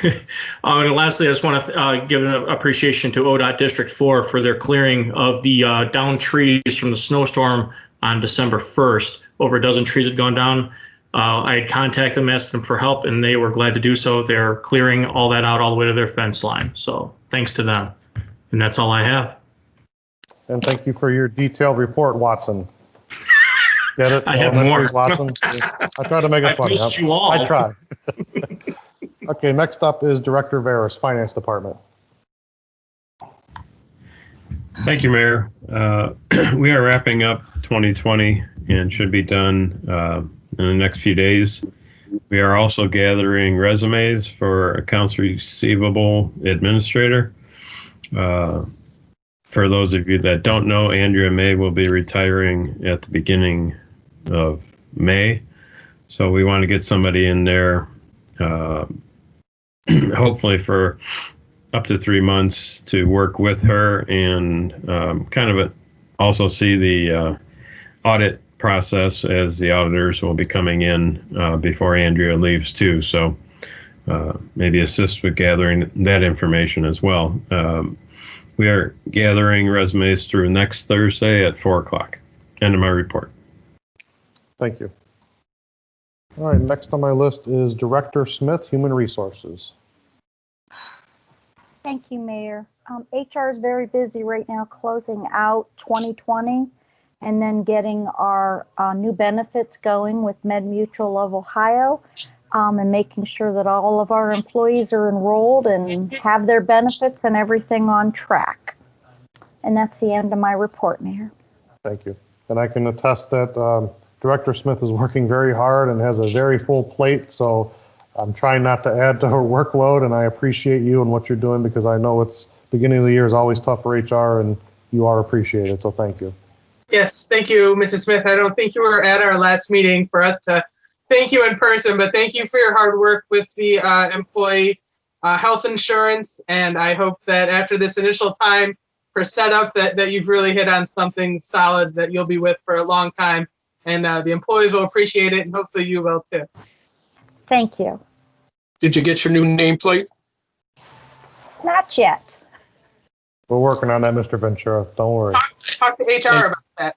and lastly, I just want to give an appreciation to ODOT District 4 for their clearing of the downed trees from the snowstorm on December 1st. Over a dozen trees had gone down. I had contacted them, asked them for help, and they were glad to do so. They're clearing all that out all the way to their fence line. So thanks to them. And that's all I have. And thank you for your detailed report, Watson. Get it? I have more. Watson. I try to make it funny. I missed you all. I try. Okay, next up is Director Veras, Finance Department. Thank you, Mayor. We are wrapping up 2020 and should be done in the next few days. We are also gathering resumes for accounts receivable administrator. For those of you that don't know, Andrea May will be retiring at the beginning of May. So we want to get somebody in there, hopefully for up to 3 months, to work with her and also see the audit process, as the auditors will be coming in before Andrea leaves too. So maybe assist with gathering that information as well. We are gathering resumes through next Thursday at 4 o'clock. End of my report. Thank you. All right, next on my list is Director Smith, Human Resources. Thank you, Mayor. HR is very busy right now closing out 2020 and then getting our new benefits going with MedMutual of Ohio, and making sure that all of our employees are enrolled and have their benefits and everything on track. And that's the end of my report, Mayor. Thank you. And I can attest that Director Smith is working very hard and has a very full plate, so I'm trying not to add to her workload, and I appreciate you and what you're doing, because I know it's beginning of the year is always tough for HR, and you are appreciated, so thank you. Yes, thank you, Mrs. Smith. I don't think you were at our last meeting for us to thank you in person, but thank you for your hard work with the employee health insurance. And I hope that after this initial time for setup that you've really hit on something solid that you'll be with for a long time. And the employees will appreciate it, and hopefully you will too. Thank you. Did you get your new nameplate? Not yet. We're working on that, Mr. Ventura. Don't worry. Talk to HR about that.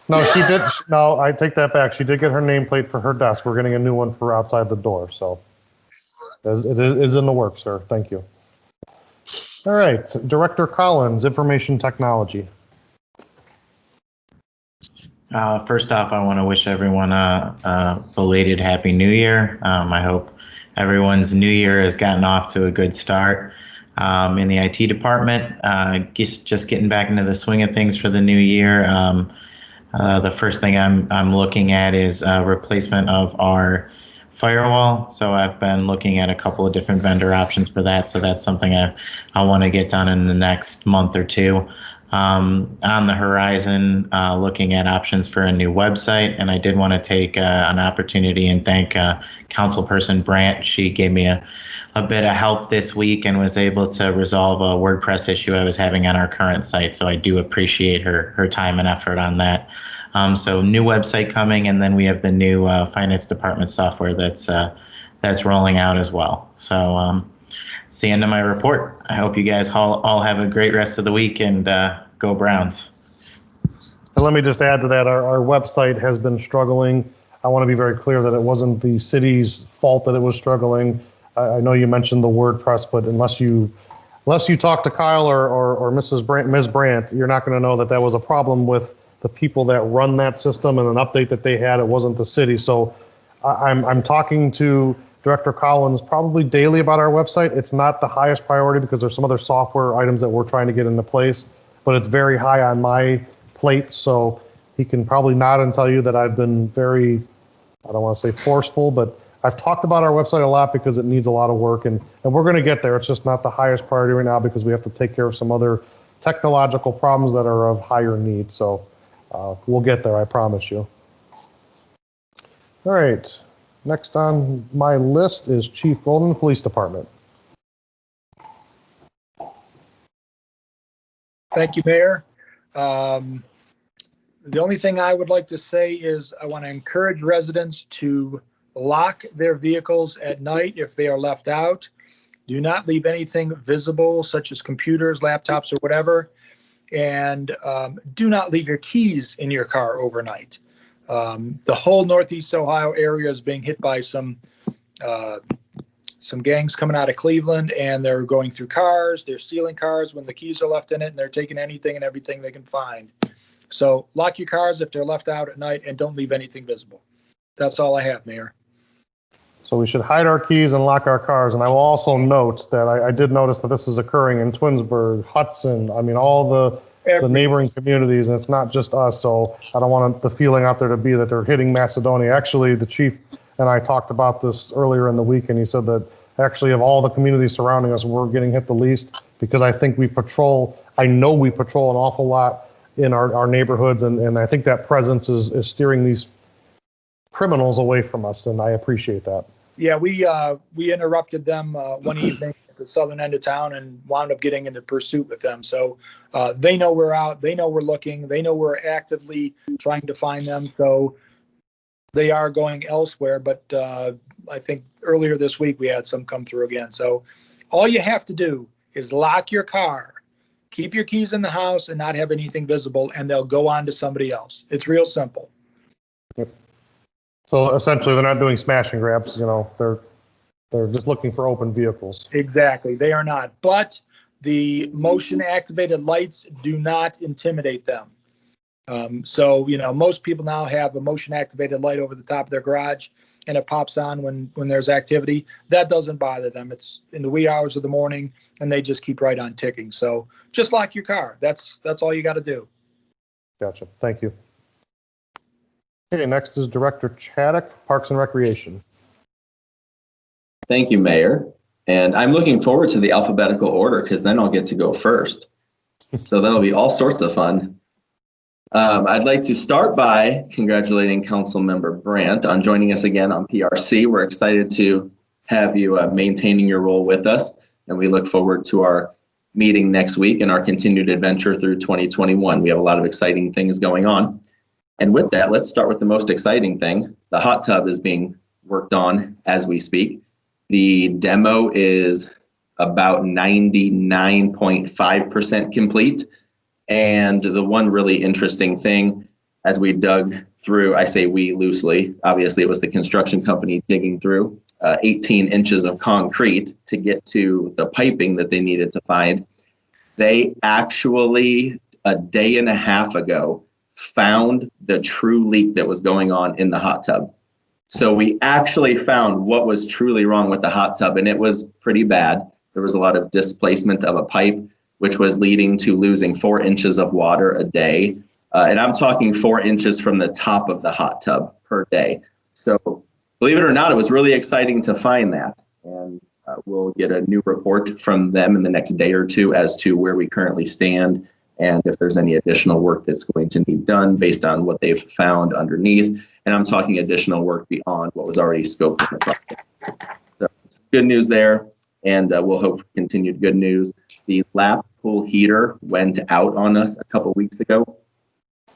No, she did. No, I take that back. She did get her nameplate for her desk. We're getting a new one for outside the door. So it is in the works, sir. Thank you. All right. Director Collins, Information Technology. First off, I want to wish everyone a belated Happy New Year. I hope everyone's New Year has gotten off to a good start. In the IT department, just getting back into the swing of things for the new year. The first thing I'm looking at is replacement of our firewall. So I've been looking at a couple of different vendor options for that. So that's something I want to get done in the next month or two. On the horizon, looking at options for a new website. And I did want to take an opportunity and thank Councilperson Brandt. She gave me a bit of help this week and was able to resolve a WordPress issue I was having on our current site. So I do appreciate her time and effort on that. So new website coming, and then we have the new finance department software that's rolling out as well. So it's the end of my report. I hope you guys all have a great rest of the week, and go Browns. And let me just add to that, our website has been struggling. I want to be very clear that it wasn't the city's fault that it was struggling. I know you mentioned the WordPress, but unless you talk to Kyle or Ms. Brandt, you're not going to know that that was a problem with the people that run that system and an update that they had. It wasn't the city. So I'm talking to Director Collins probably daily about our website. It's not the highest priority because there's some other software items that we're trying to get into place, but it's very high on my plate. So he can probably nod and tell you that I've been very, I don't want to say forceful, but I've talked about our website a lot because it needs a lot of work, and we're going to get there. It's just not the highest priority right now because we have to take care of some other technological problems that are of higher need. So we'll get there, I promise you. All right, next on my list is Chief Golden, Police Department. Thank you, Mayor. The only thing I would like to say is I want to encourage residents to lock their vehicles at night if they are left out. Do not leave anything visible, such as computers, laptops, or whatever. And do not leave your keys in your car overnight. The whole Northeast Ohio area is being hit by some gangs coming out of Cleveland, and they're going through cars. They're stealing cars when the keys are left in it, and they're taking anything and everything they can find. So lock your cars if they're left out at night, and don't leave anything visible. That's all I have, Mayor. So we should hide our keys and lock our cars. And I will also note that I did notice that this is occurring in Twinsburg, Hudson, I mean, all the neighboring communities, and it's not just us. So I don't want the feeling out there to be that they're hitting Macedonia. Actually, the chief and I talked about this earlier in the week, and he said that actually of all the communities surrounding us, we're getting hit the least because I think I know we patrol an awful lot in our neighborhoods, and I think that presence is steering these criminals away from us, and I appreciate that. Yeah, we interrupted them one evening at the southern end of town and wound up getting into pursuit with them. So they know we're out. They know we're looking. They know we're actively trying to find them. So they are going elsewhere. But I think earlier this week we had some come through again. So all you have to do is lock your car, keep your keys in the house, and not have anything visible, and they'll go on to somebody else. It's real simple. Yep. So essentially, they're not doing smash and grabs. They're just looking for open vehicles. Exactly, they are not. But the motion-activated lights do not intimidate them. So most people now have a motion-activated light over the top of their garage, and it pops on when there's activity. That doesn't bother them. It's in the wee hours of the morning, and they just keep right on ticking. So just lock your car. That's all you got to do. Gotcha. Thank you. Okay, next is Director Chaddock, Parks and Recreation. Thank you, Mayor. And I'm looking forward to the alphabetical order because then I'll get to go first. So that'll be all sorts of fun. I'd like to start by congratulating Councilmember Brandt on joining us again on PRC. We're excited to have you maintaining your role with us, and we look forward to our meeting next week and our continued adventure through 2021. We have a lot of exciting things going on. And with that, let's start with the most exciting thing. The hot tub is being worked on as we speak. The demo is about 99.5% complete. And the one really interesting thing, as we dug through, I say we loosely, obviously it was the construction company digging through 18 inches of concrete to get to the piping that they needed to find. They actually, a day and a half ago, found the true leak that was going on in the hot tub. So we actually found what was truly wrong with the hot tub, and it was pretty bad. There was a lot of displacement of a pipe, which was leading to losing 4 inches of water a day. And I'm talking 4 inches from the top of the hot tub per day. So believe it or not, it was really exciting to find that. And we'll get a new report from them in the next day or two as to where we currently stand and if there's any additional work that's going to need done based on what they've found underneath. And I'm talking additional work beyond what was already scoped in the project. So good news there, and we'll hope for continued good news. The lap pool heater went out on us a couple weeks ago.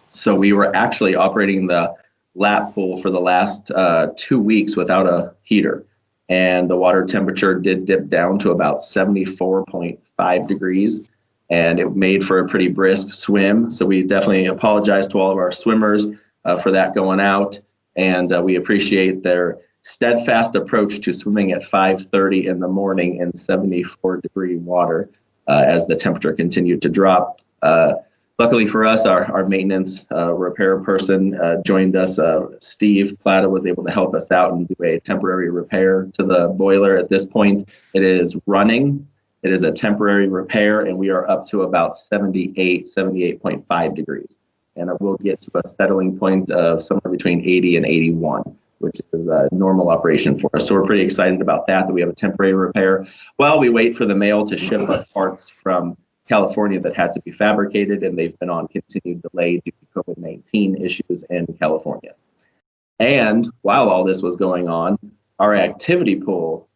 So we were actually operating the lap pool for the last 2 weeks without a heater. And the water temperature did dip down to about 74.5 degrees. And it made for a pretty brisk swim. So we definitely apologize to all of our swimmers for that going out. and we appreciate their steadfast approach to swimming at 5:30 in the morning in 74-degree water as the temperature continued to drop. Luckily for us, our maintenance repair person joined us. Steve Plata was able to help us out and do a temporary repair to the boiler. At this point, it is running. It is a temporary repair, and we are up to about 78.5 degrees. And we'll get to a settling point of somewhere between 80 and 81, which is a normal operation for us. So we're pretty excited about that we have a temporary repair while we wait for the mail to ship us parts from California that had to be fabricated, and they've been on continued delay due to COVID-19 issues in California. And while all this was going on, our activity pool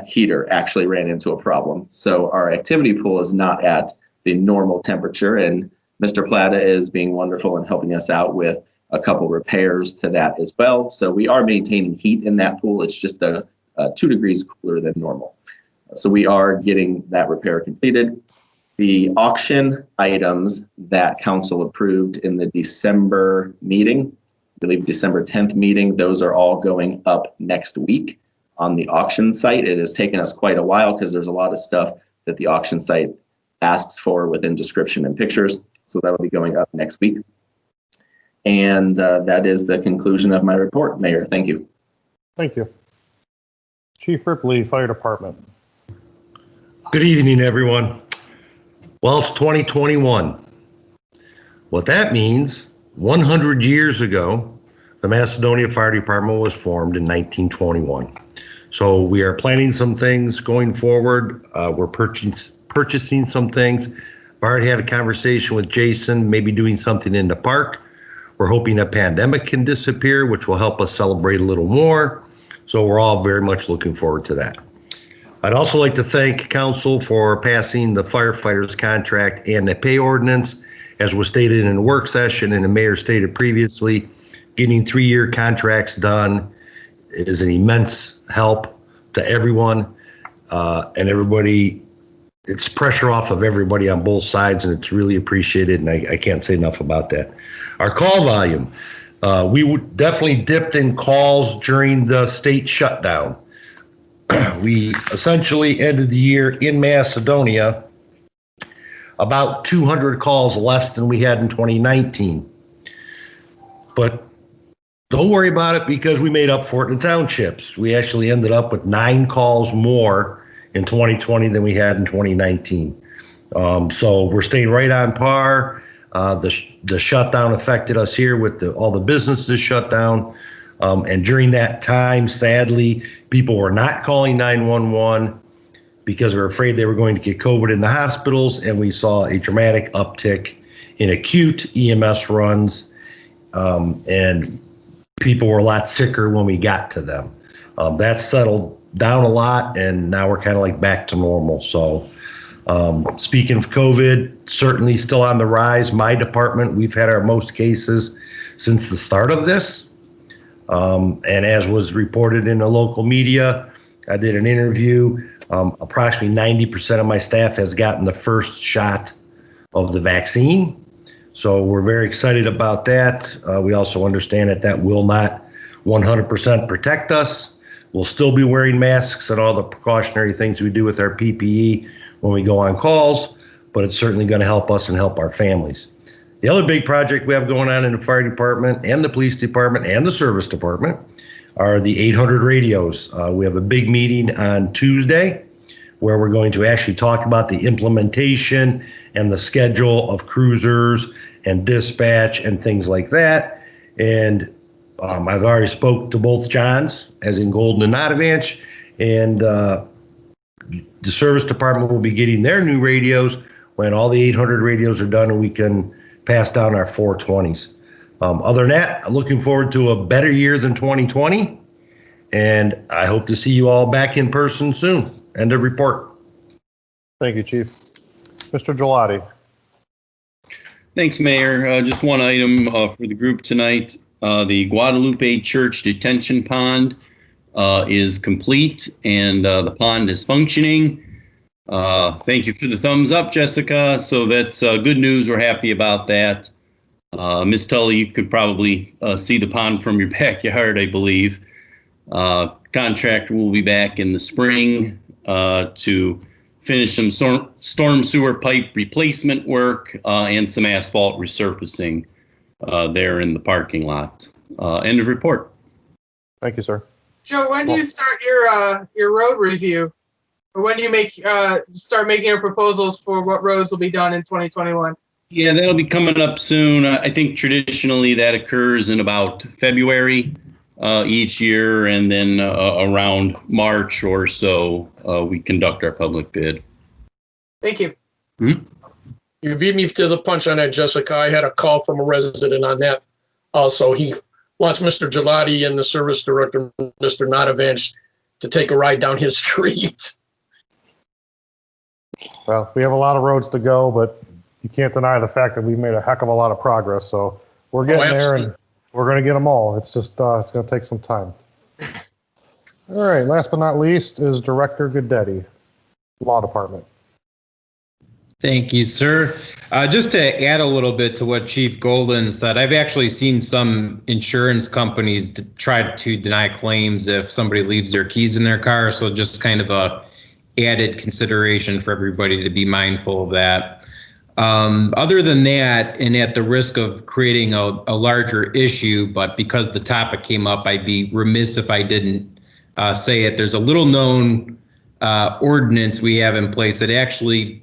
heater actually ran into a problem. So our activity pool is not at the normal temperature, and Mr. Plata is being wonderful and helping us out with a couple repairs to that as well. So we are maintaining heat in that pool. It's just 2 degrees cooler than normal. So we are getting that repair completed. The auction items that council approved in the December meeting, I believe December 10th meeting, those are all going up next week on the auction site. It has taken us quite a while because there's a lot of stuff that the auction site asks for within description and pictures. So that will be going up next week. And that is the conclusion of my report, Mayor. Thank you. Thank you. Chief Ripley, Fire Department. Good evening, everyone. Well, it's 2021. What that means, 100 years ago, the Macedonia Fire Department was formed in 1921. So we are planning some things going forward. We're purchasing some things. I've already had a conversation with Jason, maybe doing something in the park. We're hoping a pandemic can disappear, which will help us celebrate a little more. So we're all very much looking forward to that. I'd also like to thank council for passing the firefighters contract and the pay ordinance. As was stated in the work session and the mayor stated previously, getting 3-year contracts done is an immense help to everyone and everybody. It's pressure off of everybody on both sides, and it's really appreciated, and I can't say enough about that. Our call volume, we definitely dipped in calls during the state shutdown. We essentially ended the year in Macedonia about 200 calls less than we had in 2019. But don't worry about it because we made up for it in townships. We actually ended up with 9 calls more in 2020 than we had in 2019. So we're staying right on par. The shutdown affected us here with all the businesses shut down. And during that time, sadly, people were not calling 911 because they were afraid they were going to get COVID in the hospitals. And we saw a dramatic uptick in acute EMS runs. And people were a lot sicker when we got to them. That's settled down a lot, and now we're kind of like back to normal. So speaking of COVID, certainly still on the rise. My department, we've had our most cases since the start of this. And as was reported in the local media, I did an interview. Approximately 90% of my staff has gotten the first shot of the vaccine. So we're very excited about that. We also understand that will not 100% protect us. We'll still be wearing masks and all the precautionary things we do with our PPE when we go on calls, but it's certainly going to help us and help our families. The other big project we have going on in the fire department and the police department and the service department are the 800 radios. We have a big meeting on Tuesday where we're going to actually talk about the implementation and the schedule of cruisers and dispatch and things like that. And I've already spoke to both Johns, as in Golden and Nottovanch, and the service department will be getting their new radios when all the 800 radios are done and we can pass down our 420s. Other than that, I'm looking forward to a better year than 2020, and I hope to see you all back in person soon. End of report. Thank you, Chief. Mr. Gelati. Thanks, Mayor. Just one item for the group tonight. The Guadalupe Church detention pond is complete and the pond is functioning. Thank you for the thumbs up, Jessica. So that's good news. We're happy about that. Ms. Tully, you could probably see the pond from your backyard, I believe. Contractor will be back in the spring to finish some storm sewer pipe replacement work and some asphalt resurfacing there in the parking lot. End of report. Thank you, sir. Joe, when do you start your road review? Or when do you start making your proposals for what roads will be done in 2021? Yeah, that'll be coming up soon. I think traditionally that occurs in about February each year, and then around March or so, we conduct our public bid. Thank you. Mm-hmm. You beat me to the punch on that, Jessica. I had a call from a resident on that. Also, he wants Mr. Gelati and the service director, Mr. Nadavich, to take a ride down his street. Well, we have a lot of roads to go, but you can't deny the fact that we've made a heck of a lot of progress. So we're getting there, and we're going to get them all. It's just, it's going to take some time. All right. Last but not least is Director Goodetti, Law Department. Thank you, sir. Just to add a little bit to what Chief Golden said, I've actually seen some insurance companies try to deny claims if somebody leaves their keys in their car. So just kind of a added consideration for everybody to be mindful of that. Other than that, and at the risk of creating a larger issue, but because the topic came up, I'd be remiss if I didn't say it. There's a little known ordinance we have in place that actually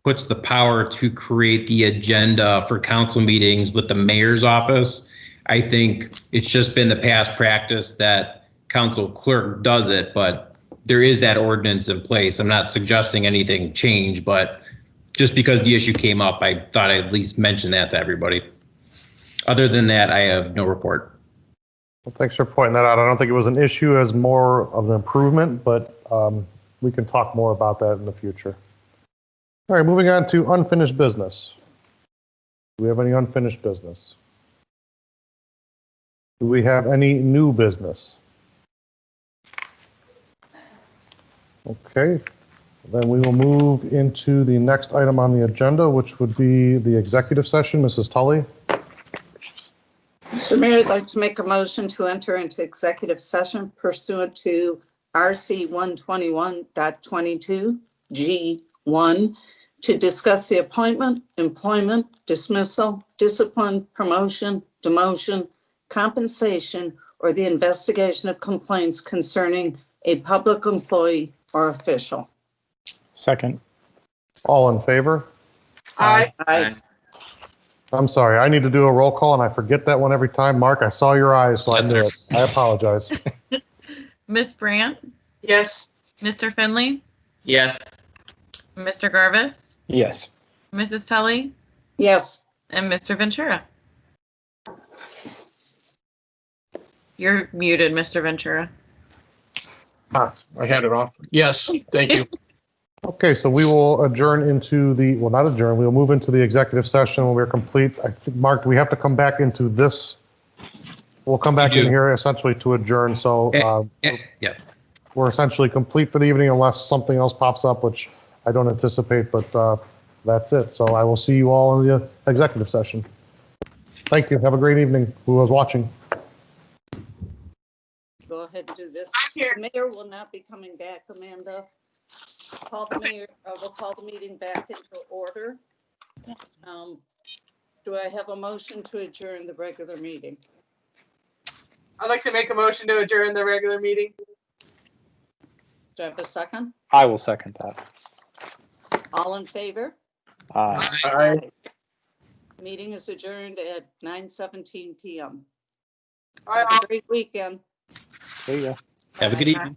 puts the power to create the agenda for council meetings with the mayor's office. I think it's just been the past practice that council clerk does it, but there is that ordinance in place. I'm not suggesting anything change, but just because the issue came up, I thought I'd at least mention that to everybody. Other than that, I have no report. Well, thanks for pointing that out. I don't think it was an issue as more of an improvement, but we can talk more about that in the future. All right, moving on to unfinished business. Do we have any unfinished business? Do we have any new business? Okay, then we will move into the next item on the agenda, which would be the executive session. Mrs. Tully? Mr. Mayor, I'd like to make a motion to enter into executive session pursuant to RC 121.22 G1 to discuss the appointment, employment, dismissal, discipline, promotion, demotion, compensation, or the investigation of complaints concerning a public employee or official. Second. All in favor? Aye. Aye. I'm sorry, I need to do a roll call, and I forget that one every time. Mark, I saw your eyes, so Yes, I knew sir. it. I apologize. Miss Brandt, Yes. Mr. Finley, Yes. Mr. Garvis, Yes. Mrs. Tully, Yes. and Mr. Ventura. You're muted, Mr. Ventura. I had it off. Yes, thank you. Okay, so we will adjourn into the, well, not adjourn, we will move into the executive session when we're complete. I think, Mark, do we have to come back into this? We'll come back in here essentially to adjourn, so Yeah. we're essentially complete for the evening unless something else pops up, which I don't anticipate, but that's it. So I will see you all in the executive session. Thank you. Have a great evening, who was watching. Go ahead and do this. I'm here. The mayor will not be coming back, Amanda. Call the mayor, we'll call the meeting back into order. Do I have a motion to adjourn the regular meeting? I'd like to make a motion to adjourn the regular meeting. Do I have a second? I will second that. All in favor? Aye. Meeting is adjourned at 9:17 p.m. Aye. Have a great weekend. See ya. Have a good evening.